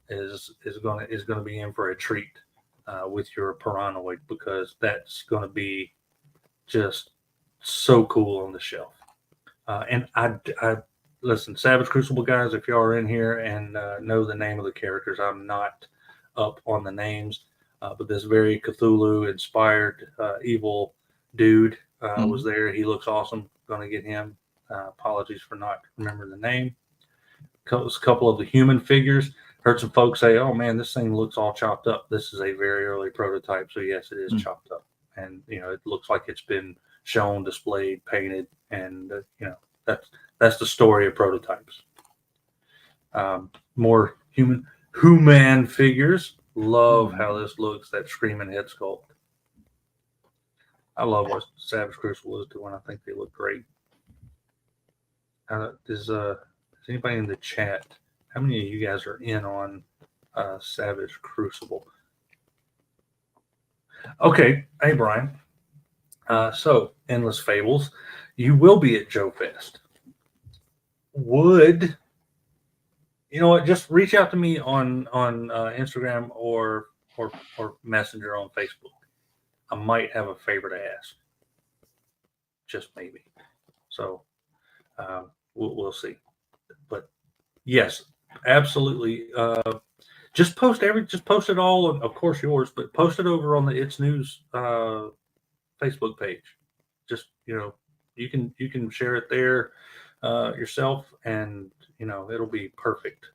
is going to be in for a treat with your Paranoid, because that's going to be just so cool on the shelf. And I listen, Savage Crucible guys, if y'all are in here and know the name of the characters, I'm not up on the names, but this very Cthulhu inspired evil dude was there. He looks awesome. Going to get him. Apologies for not remembering the name. A couple of the human figures. Heard some folks say, "Oh man, this thing looks all chopped up." This is a very early prototype, so yes, it is chopped up, and it looks like it's been shown, displayed, painted, and that's the story of prototypes. More human figures. Love how this looks. That screaming head sculpt. I love what Savage Crucible is doing. I think they look great. Is anybody in the chat? How many of you guys are in on Savage Crucible? Okay. Hey, Brian. So, Endless Fables, you will be at Joe Fest. Would you know what? Just reach out to me on Instagram or Messenger on Facebook. I might have a favor to ask, just maybe. So we'll see. But yes, absolutely. Just post it all. Of course, yours, but post it over on the It's News Facebook page. Just you can share it there yourself, and it'll be perfect.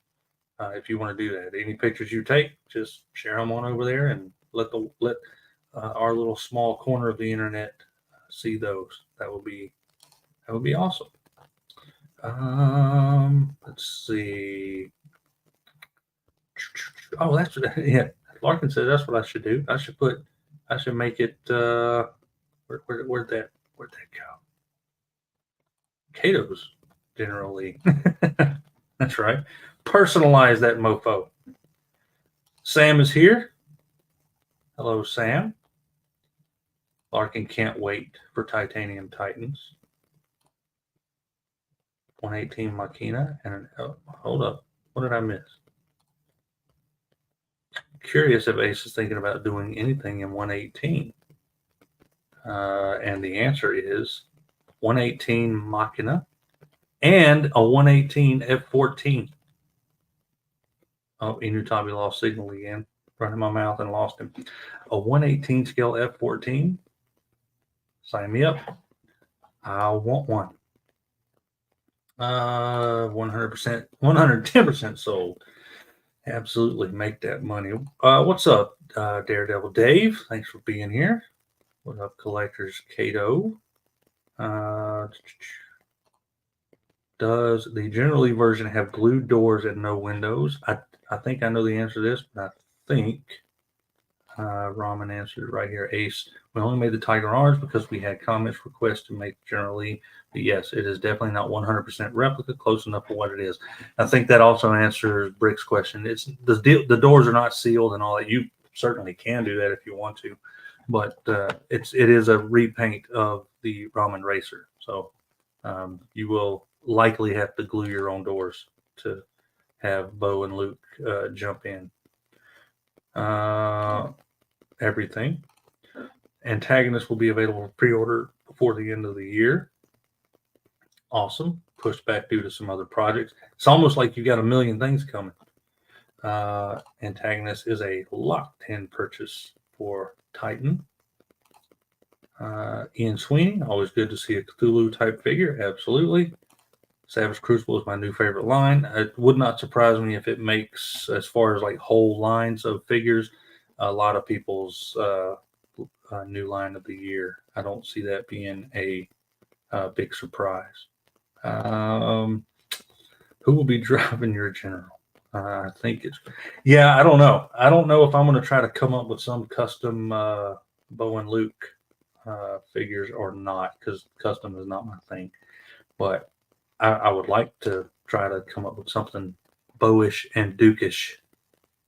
If you want to do that, any pictures you take, just share them on over there, and let our little small corner of the internet see those. That would be awesome. Let's see. Oh, that's yeah. Larkin said that's what I should do. I should make it. Where'd that go? Cato's generally. That's right. Personalize that mofo. Sam is here. Hello, Sam. Larkin can't wait for Titanium Titans. 118 Machina and hold up. What did I miss? Curious if Ace is thinking about doing anything in 118. And the answer is 118 Machina and a 118 F14. Oh, Enewtabie lost signal again. Running my mouth and lost him. A 118 scale F14. Sign me up. I want one. 100%, 110% sold. Absolutely make that money. What's up, Daredevil Dave? Thanks for being here. What up, Collectors Cato? Does the General Lee version have glued doors and no windows? I think I know the answer to this, but I think Ramen answered it right here. Ace, we only made the Tiger Orange because we had comments requests to make General Lee. But yes, it is definitely not 100% replica, close enough for what it is. I think that also answers Brick's question. It's the doors are not sealed and all that. You certainly can do that if you want to, but it is a repaint of the Ramen Racer. So you will likely have to glue your own doors to have Bo and Luke jump in. Everything. Antagonist will be available for pre-order before the end of the year. Awesome. Pushed back due to some other projects. It's almost like you got a million things coming. Antagonist is a locked-in purchase for Titan. Ian Sweeney, always good to see a Cthulhu type figure. Absolutely. Savage Crucible is my new favorite line. It would not surprise me if it makes, as far as like whole lines of figures, a lot of people's new line of the year. I don't see that being a big surprise. Who will be driving your General? I think it's, yeah, I don't know. I don't know if I'm going to try to come up with some custom Bo and Luke figures or not, because custom is not my thing. But I would like to try to come up with something Bowish and Dukish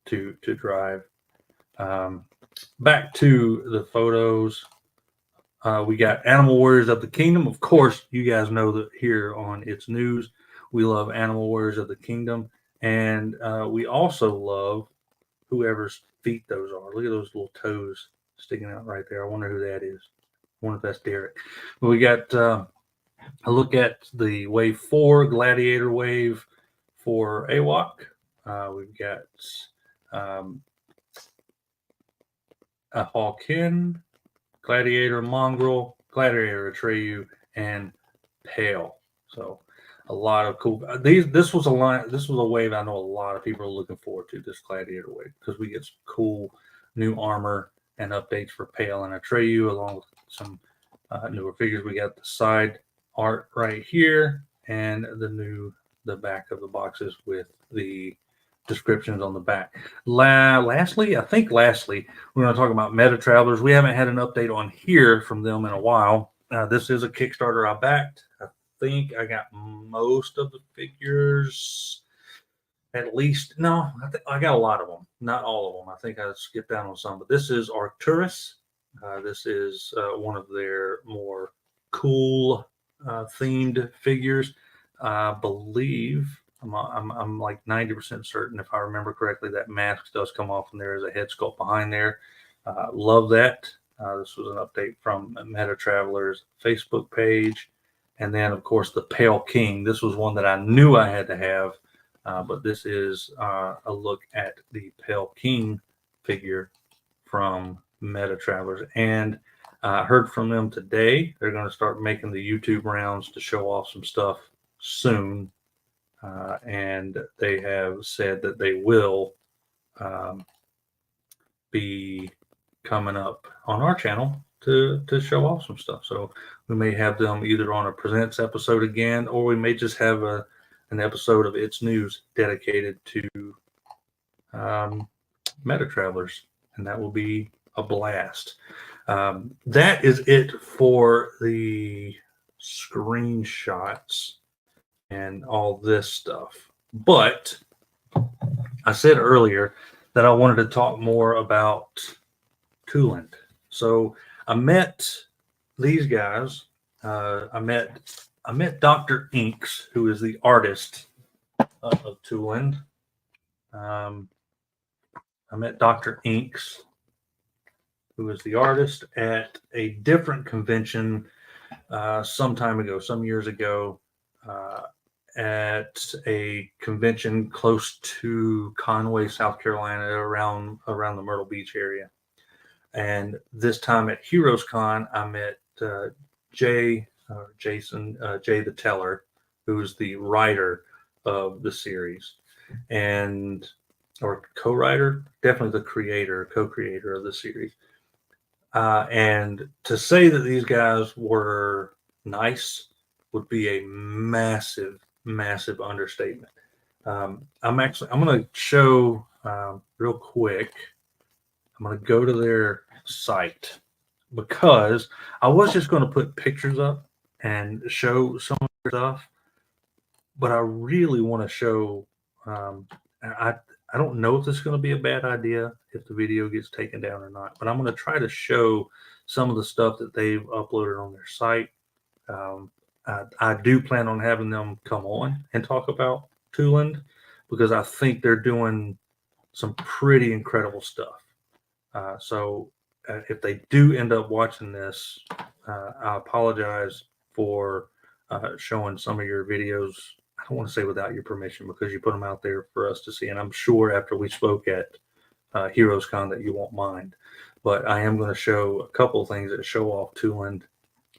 to drive. Back to the photos. We got Animal Warriors of the Kingdom. Of course, you guys know that here on It's News, we love Animal Warriors of the Kingdom. And we also love whoever's feet those are. Look at those little toes sticking out right there. I wonder who that is. I wonder if that's Derek. But we got a look at the Wave 4 Gladiator Wave for AWOC. We've got a Hawkin, Gladiator Mongrel, Gladiator Atreyu, and Pale. So a lot of cool. This was a line. This was a wave I know a lot of people are looking forward to. This Gladiator wave, because we get some cool new armor and updates for Pale and Atreyu, along with some newer figures. We got the side art right here, and the back of the boxes with the descriptions on the back. Lastly, we're going to talk about Meta Travelers. We haven't had an update on here from them in a while. This is a Kickstarter I backed. I think I got most of the figures. At least, no, I got a lot of them. Not all of them. I think I skipped down on some. But this is Arcturus, This is one of their more cool themed figures. I believe I'm like 90% certain, if I remember correctly, that mask does come off and there is a head sculpt behind there. Love that. This was an update from Meta Traveler's Facebook page. And then, of course, the Pale King. This was one that I knew I had to have, but this is a look at the Pale King figure from Meta Travelers. And I heard from them today. They're going to start making the YouTube rounds to show off some stuff soon. And they have said that they will be coming up on our channel to show off some stuff. So we may have them either on a Presents episode again, or we may just have an episode of It's News dedicated to Meta Travelers, and that will be a blast. That is it for the screenshots and all this stuff. But I said earlier that I wanted to talk more about Tooland. So I met these guys. I met Dr. Inks, who is the artist of Tooland. I met Dr. Inks, who is the artist, at a different convention some time ago, some years ago, at a convention close to Conway, South Carolina, around the Myrtle Beach area. And this time at Heroescon, I met Jay the Teller, who is the writer of the series, or co-writer, definitely the co-creator of the series. And to say that these guys were nice would be a massive understatement. I'm going to show real quick. I'm going to go to their site, because I was just going to put pictures up and show some of their stuff, but I really want to show. I don't know if this is going to be a bad idea if the video gets taken down or not, but I'm going to try to show some of the stuff that they've uploaded on their site. I do plan on having them come on and talk about Tooland, because I think they're doing some pretty incredible stuff. So if they do end up watching this, I apologize for showing some of your videos. I don't want to say without your permission, because you put them out there for us to see. And I'm sure after we spoke at Heroescon that you won't mind. But I am going to show a couple of things that show off Tooland,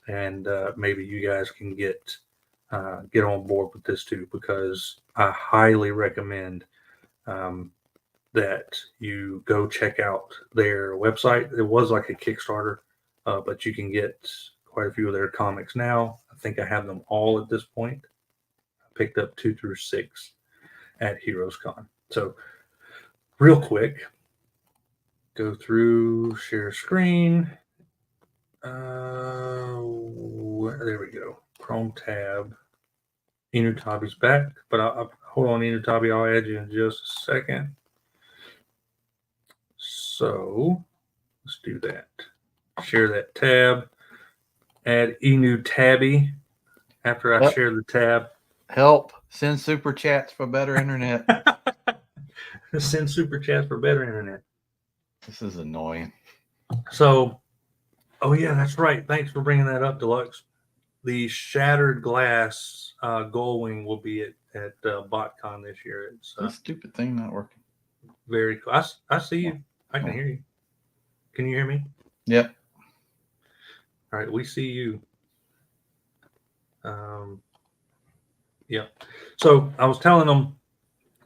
and maybe you guys can get on board with this too, because I highly recommend that you go check out their website. It was like a Kickstarter, but you can get quite a few of their comics now. I think I have them all at this point. I picked up 2 through 6 at Heroescon. So real quick, go through, share screen. There we go. Chrome tab. Enewtabie's back, but hold on, Enewtabie. I'll add you in just a second. So let's do that. Share that tab. Add Enewtabie after I share the tab. Help. Send super chats for better internet. Send super chats for better internet. This is annoying. So, oh yeah, that's right. Thanks for bringing that up, Deluxe. The Shattered Glass Gullwing will be at BotCon this year. It's that stupid thing not working. Very cool. I see you. I can hear you. Can you hear me? Yep. All right, we see you. Yeah. So I was telling them.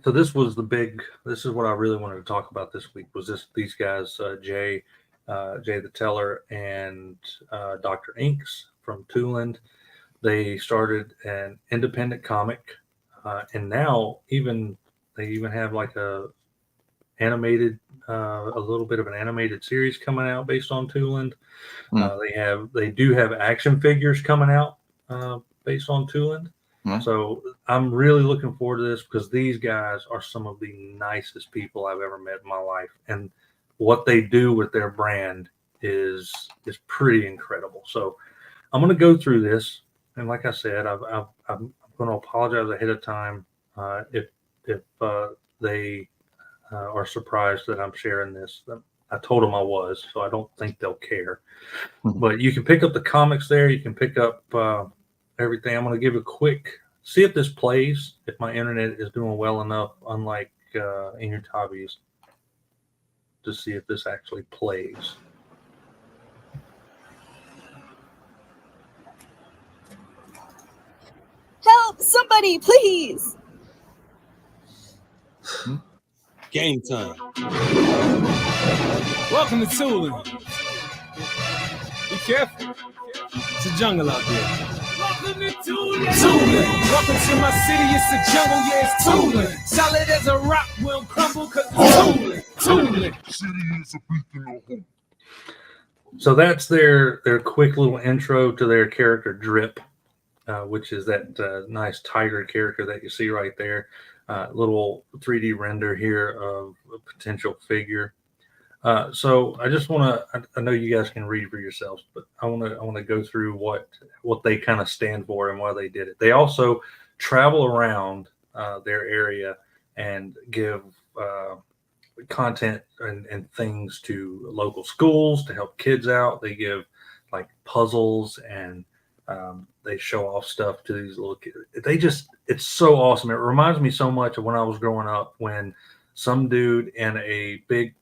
So this is what I really wanted to talk about this week, was these guys, Jay the Teller and Dr. Inks from Tooland. They started an independent comic, and now they even have like a little bit of an animated series coming out based on Tooland. They do have action figures coming out based on Tooland. So I'm really looking forward to this, because these guys are some of the nicest people I've ever met in my life, and what they do with their brand is pretty incredible. So I'm going to go through this, and like I said, I'm going to apologize ahead of time if they are surprised that I'm sharing this. I told them I was, so I don't think they'll care. But you can pick up the comics there. You can pick up everything. I'm going to give a quick, see if this plays, if my internet is doing well enough, unlike Enewtabie's, to see if this actually plays. Help! Somebody, please! Game time. Welcome to Tulin. Be careful. It's a jungle out there. Welcome to Tulin. Welcome to my city. It's a jungle. Yeah, it's Tulin. Solid as a rock, will crumble because it's Tulin. City is a beacon of hope. So that's their quick little intro to their character Drip, which is that nice tiger character that you see right there. Little 3D render here of a potential figure. So I just want to, I know you guys can read for yourselves, but I want to go through what they kind of stand for and why they did it. They also travel around their area and give content and things to local schools to help kids out. They give like puzzles and they show off stuff to these little kids. It's so awesome. It reminds me so much of when I was growing up, when some dude in a big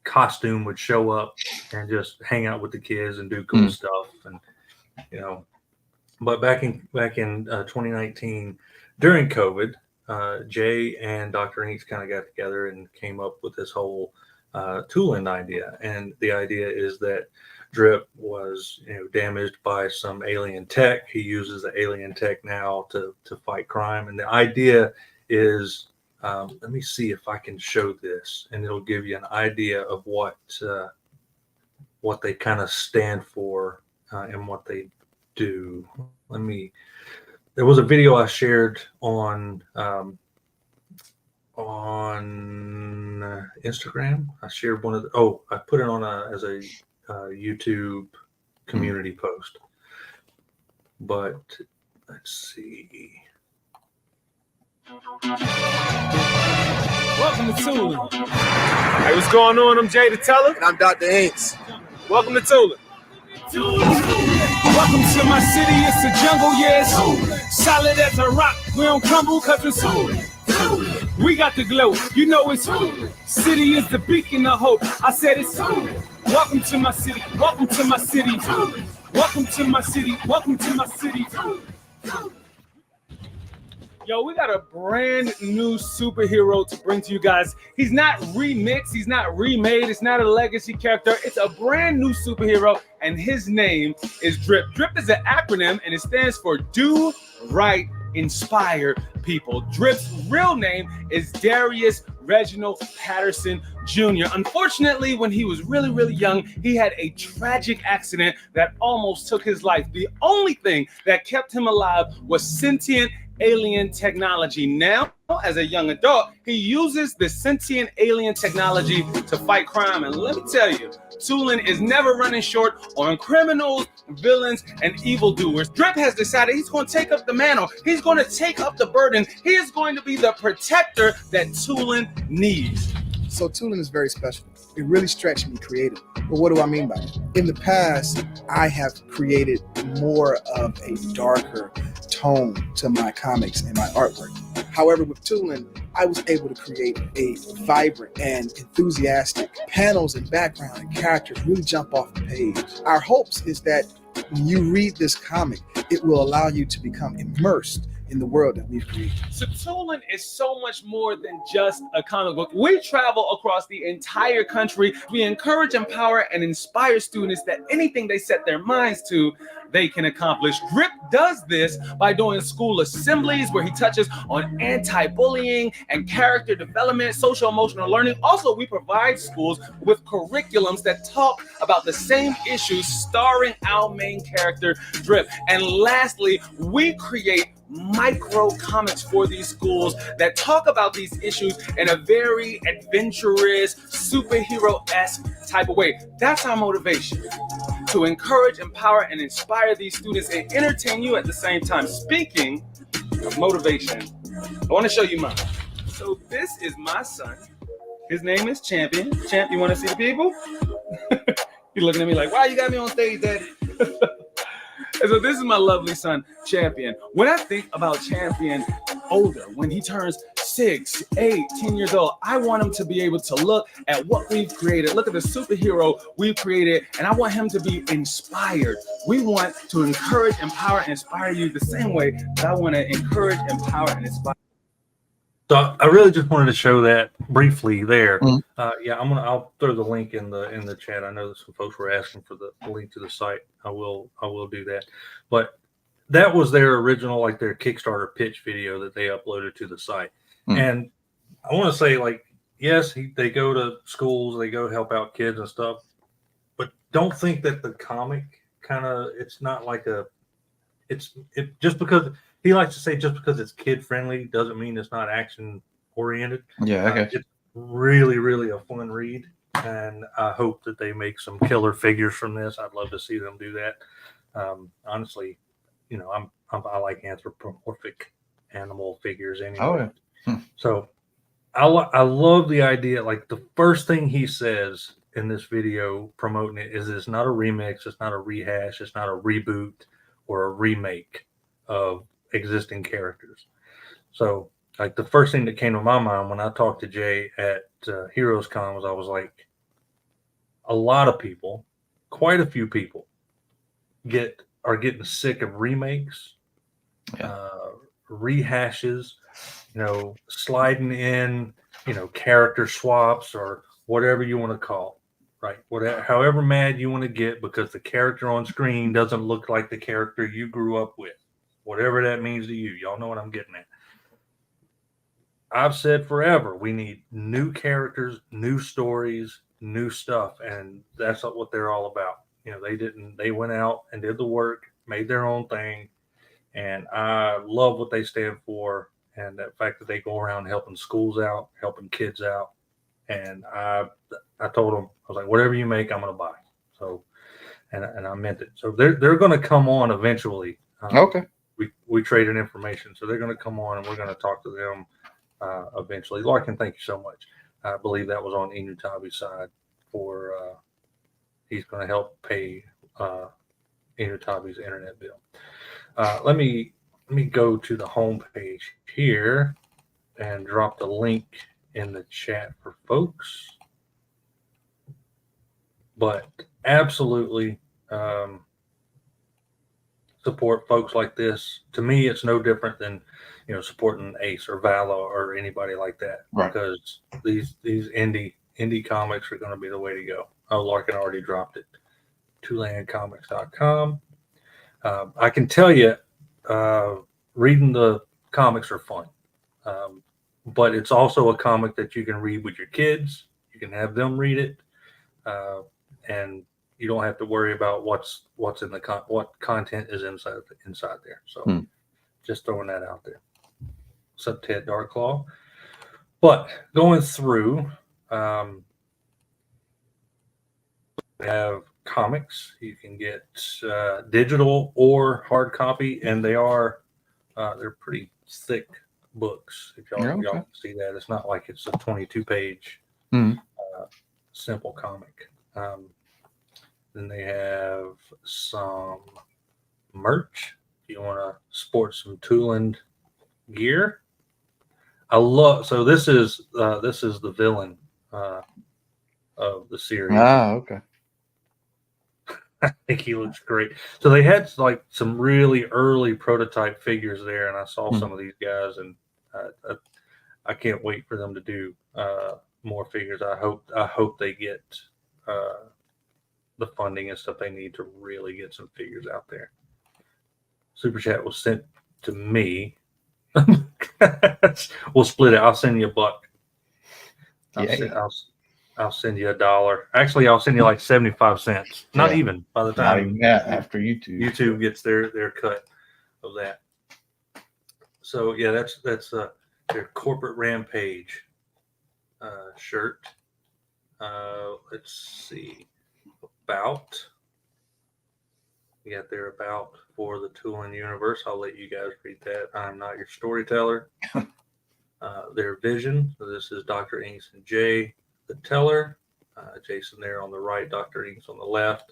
costume would show up and just hang out with the kids and do cool stuff. And, you know, but back in 2019 during COVID, Jay and Dr. Inks kind of got together and came up with this whole Tulin idea. And the idea is that Drip was, damaged by some alien tech. He uses the alien tech now to fight crime. And the idea is, let me see if I can show this, and it'll give you an idea of what they kind of stand for and what they do. There was a video I shared on Instagram. I shared one of I put it on as a YouTube community post. But let's see. Welcome to Tulin. Hey, what's going on? I'm Jay the Teller. And I'm Dr. Inks. Welcome to Tulin. Welcome to my city. It's a jungle, yeah, it's Tulin. Solid as a rock. We don't crumble because it's Tulin. We got the glow. You know it's Tulin. City is the beacon of hope. I said it's Tulin. Welcome to my city. Welcome to my city. Welcome to my city. Welcome to my city. Yo, we got a brand new superhero to bring to you guys. He's not remixed. He's not remade. It's not a legacy character. It's a brand new superhero, and his name is Drip. Drip is an acronym, and it stands for Do Right Inspire People. Drip's real name is Darius Reginald Patterson Jr. Unfortunately, when he was really, really young, he had a tragic accident that almost took his life. The only thing that kept him alive was sentient alien technology. Now, as a young adult, he uses the sentient alien technology to fight crime. And let me tell you, Tulin is never running short on criminals, villains, and evildoers. Drip has decided he's going to take up the mantle. He's going to take up the burden. He is going to be the protector that Tulin needs. So Tulin is very special. It really stretched me creatively. But what do I mean by it? In the past, I have created more of a darker tone to my comics and my artwork. However, with Tulin, I was able to create a vibrant and enthusiastic panels and background and characters really jump off the page. Our hopes is that when you read this comic, it will allow you to become immersed in the world that we've created. So Tulin is so much more than just a comic book. We travel across the entire country. We encourage, empower, and inspire students that anything they set their minds to, they can accomplish. Drip does this by doing school assemblies where he touches on anti-bullying and character development, social emotional learning. Also, we provide schools with curriculums that talk about the same issues starring our main character, Drip. And lastly, we create micro comics for these schools that talk about these issues in a very adventurous, superhero-esque type of way. That's our motivation, to encourage, empower, and inspire these students and entertain you at the same time. Speaking of motivation, I want to show you mine. So this is my son. His name is Champion. Champ, you want to see the people? He's looking at me like, why you got me on stage, Daddy? And so this is my lovely son, Champion. When I think about Champion older, when he turns 6, 8, 10 years old, I want him to be able to look at what we've created, look at the superhero we've created, and I want him to be inspired. We want to encourage, empower, and inspire you the same way that I want to encourage, empower, and inspire. So I really just wanted to show that briefly there. Mhm. Yeah, I'll throw the link in the chat. I know that some folks were asking for the link to the site. I will do that. But that was their original, like their Kickstarter pitch video that they uploaded to the site. Mhm. And I want to say, like, yes, they go to schools, they go help out kids and stuff, but don't think that the comic it's not like just because he likes to say just because it's kid friendly doesn't mean it's not action oriented. Yeah, okay. It's really, really a fun read, and I hope that they make some killer figures from this. I'd love to see them do that. Honestly, I like anthropomorphic animal figures anyway. Oh, yeah. So I love the idea. Like the first thing he says in this video promoting it is it's not a remix, it's not a rehash, it's not a reboot or a remake of existing characters. So like the first thing that came to my mind when I talked to Jay at Heroescon was I was like, a lot of people, quite a few people are getting sick of remakes, rehashes, sliding in, character swaps or whatever you want to call, right? Whatever, however mad you want to get because the character on screen doesn't look like the character you grew up with, whatever that means to you. Y'all know what I'm getting at. I've said forever, we need new characters, new stories, new stuff. And that's what they're all about. They went out and did the work, made their own thing. And I love what they stand for. And the fact that they go around helping schools out, helping kids out. And I told them, I was like, whatever you make, I'm going to buy. So, and I meant it. So they're going to come on eventually. Okay. We traded information. So they're going to come on and we're going to talk to them eventually. Larkin, thank you so much. I believe that was on Enewtabie's side for, he's going to help pay Enewtabie's internet bill. Let me go to the home page here and drop the link in the chat for folks. But absolutely support folks like this. To me, it's no different than supporting Ace or Valo or anybody like that, right? Because these indie comics are going to be the way to go. Oh, Larkin already dropped it. TulanComics.com. I can tell you, reading the comics are fun, but it's also a comic that you can read with your kids. You can have them read it, and you don't have to worry about what's in the what content is inside there. So, just throwing that out there. What's up, Ted Darklaw? But going through, we have comics. You can get digital or hard copy, and they're pretty thick books. If y'all can see that, it's not like it's a 22-page simple comic. Then they have some merch. If you want to sport some Tuland gear, so this is the villain of the series. Okay. I think he looks great. So they had like some really early prototype figures there, and I saw some of these guys, and I can't wait for them to do more figures. I hope they get the funding and stuff they need to really get some figures out there. Super chat was sent to me. We'll split it. I'll send you $1. I'll send you $1. Actually, I'll send you like 75 cents. Not even by the time after YouTube gets their cut of that. So yeah, that's their corporate rampage shirt. Let's see. About. We got their about for the tooling universe. I'll let you guys read that. I'm not your storyteller. Their vision. So this is Dr. Inks and Jay, the teller. Jason there on the right, Dr. Inks on the left.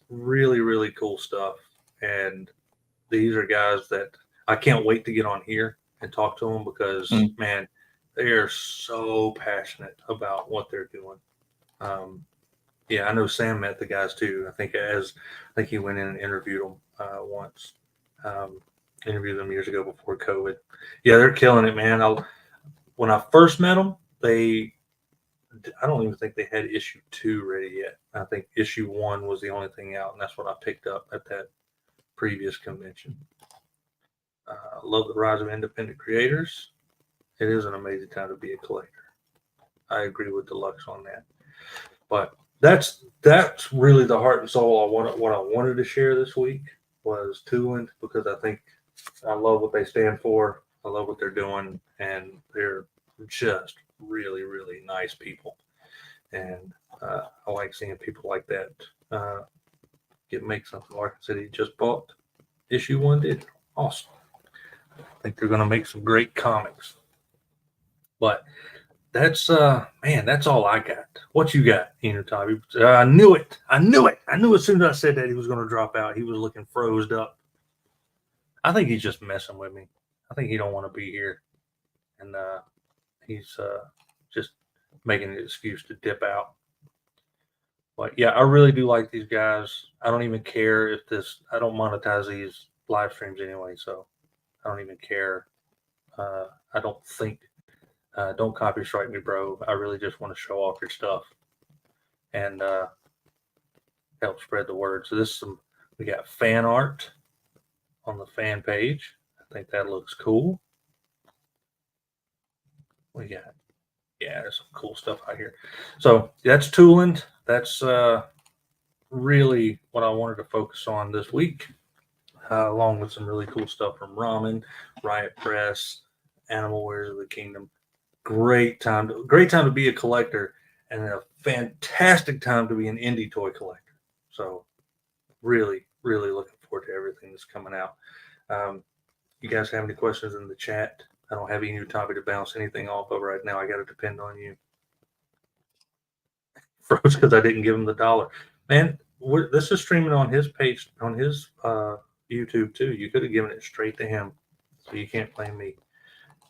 Really, really cool stuff. And these are guys that I can't wait to get on here and talk to them because, man, they are so passionate about what they're doing. Yeah, I know Sam met the guys too. I think he went in and interviewed them once. Interviewed them years ago before COVID. Yeah, they're killing it, man. When I first met them, I don't even think they had issue 2 ready yet. I think issue 1 was the only thing out, and that's what I picked up at that previous convention. Love the rise of independent creators. It is an amazing time to be a collector. I agree with Deluxe on that. But that's really the heart and soul what I wanted to share this week was Tooland, because I think I love what they stand for. I love what they're doing, and they're just really, really nice people. And I like seeing people like that make something. Like I said, he just bought issue 1 digital. Awesome. I think they're going to make some great comics. But that's that's all I got. What you got, Enewtabie? I knew it. I knew as soon as I said that he was going to drop out. He was looking froze up. I think he's just messing with me. I think he don't want to be here, and he's just making an excuse to dip out. But yeah, I really do like these guys. I don't even care if I don't monetize these live streams anyway, so I don't even care. I don't think. Don't copy strike me, bro. I really just want to show off your stuff and help spread the word. So we got fan art on the fan page. I think that looks cool. There's some cool stuff out here. So that's Tooland. That's really what I wanted to focus on this week, along with some really cool stuff from Ramen, Riot Press, Animal Wares of the Kingdom. Great time to be a collector, and a fantastic time to be an indie toy collector. So really, really looking forward to everything that's coming out. You guys have any questions in the chat? I don't have Enewtabie to bounce anything off of right now. I got to depend on you. Froze because I didn't give him the $1. Man, this is streaming on his page, on his YouTube too. You could have given it straight to him, so you can't blame me.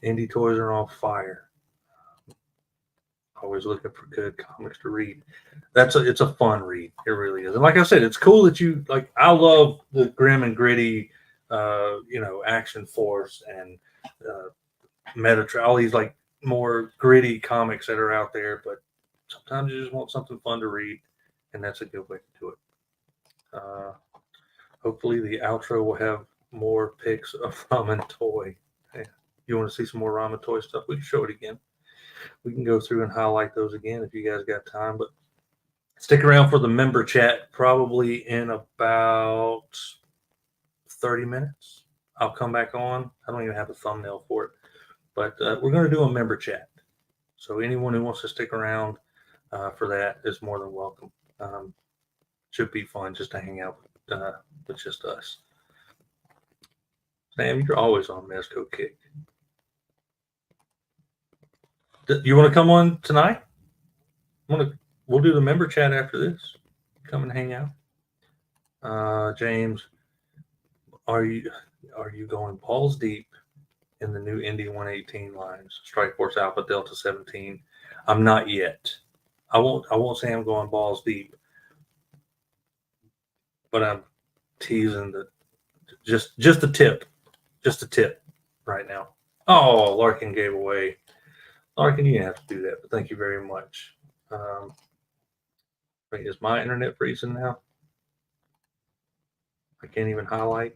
Indie toys are on fire. Always looking for good comics to read. It's a fun read. It really is. And like I said, it's cool that you like. I love the grim and gritty, Action Force and Metatron. All these like more gritty comics that are out there. But sometimes you just want something fun to read, and that's a good way to do it. Hopefully, the outro will have more pics of Ramen Toy. Hey, you want to see some more Ramen Toy stuff? We can show it again. We can go through and highlight those again if you guys got time. But stick around for the member chat probably in about 30 minutes. I'll come back on. I don't even have a thumbnail for it. But we're going to do a member chat. So anyone who wants to stick around for that is more than welcome. Should be fun just to hang out with just us. Sam, you're always on Mezco Kick. You want to come on tonight? We'll do the member chat after this. Come and hang out. James, are you going balls deep in the new Indy 118 lines? Strike Force Alpha Delta 17. I'm not yet. I won't say I'm going balls deep, but I'm teasing just a tip right now. Oh, Larkin gave away. Larkin, you didn't have to do that, but thank you very much. Wait, is my internet freezing now? I can't even highlight.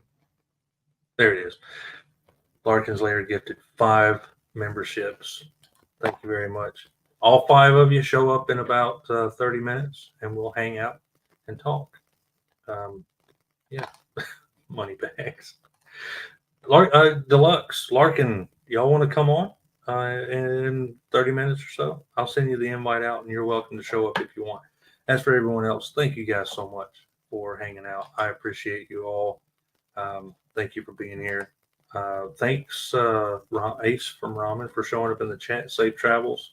There it is. Larkin's Lair gifted 5 memberships. Thank you very much. All 5 of you show up in about 30 minutes, and we'll hang out and talk. Yeah, money bags. Deluxe, Larkin, y'all want to come on in 30 minutes or so? I'll send you the invite out, and you're welcome to show up if you want. As for everyone else, thank you guys so much for hanging out. I appreciate you all. Thank you for being here. Thanks, Ace from Ramen, for showing up in the chat. Safe travels.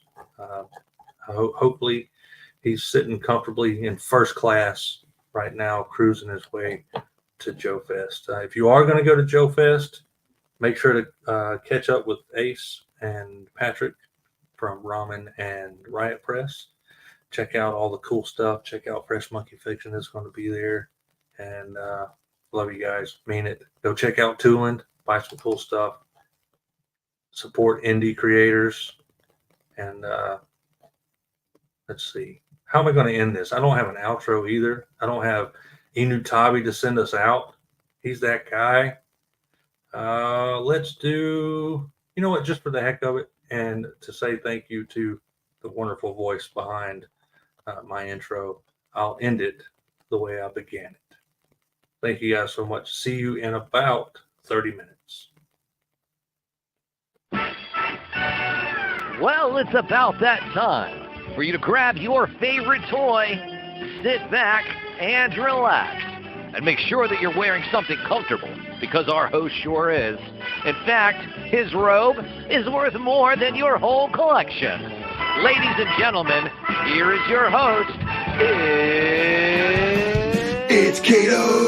Hopefully he's sitting comfortably in first class right now, cruising his way to Joe Fest. If you are going to go to Joe Fest, make sure to catch up with Ace and Patrick from Ramen and Riot Press. Check out all the cool stuff. Check out Fresh Monkey Fiction is going to be there. And love you guys. Mean it. Go check out Tooland. Buy some cool stuff. Support indie creators. And let's see. How am I going to end this? I don't have an outro either. I don't have Enewtabie to send us out. He's that guy. Let's do, you know what, just for the heck of it, and to say thank you to the wonderful voice behind my intro, I'll end it the way I began it. Thank you guys so much. See you in about 30 minutes. Well, it's about that time for you to grab your favorite toy, sit back, and relax. And make sure that you're wearing something comfortable, because our host sure is. In fact, his robe is worth more than your whole collection. Ladies and gentlemen, here is your host. It's Kato.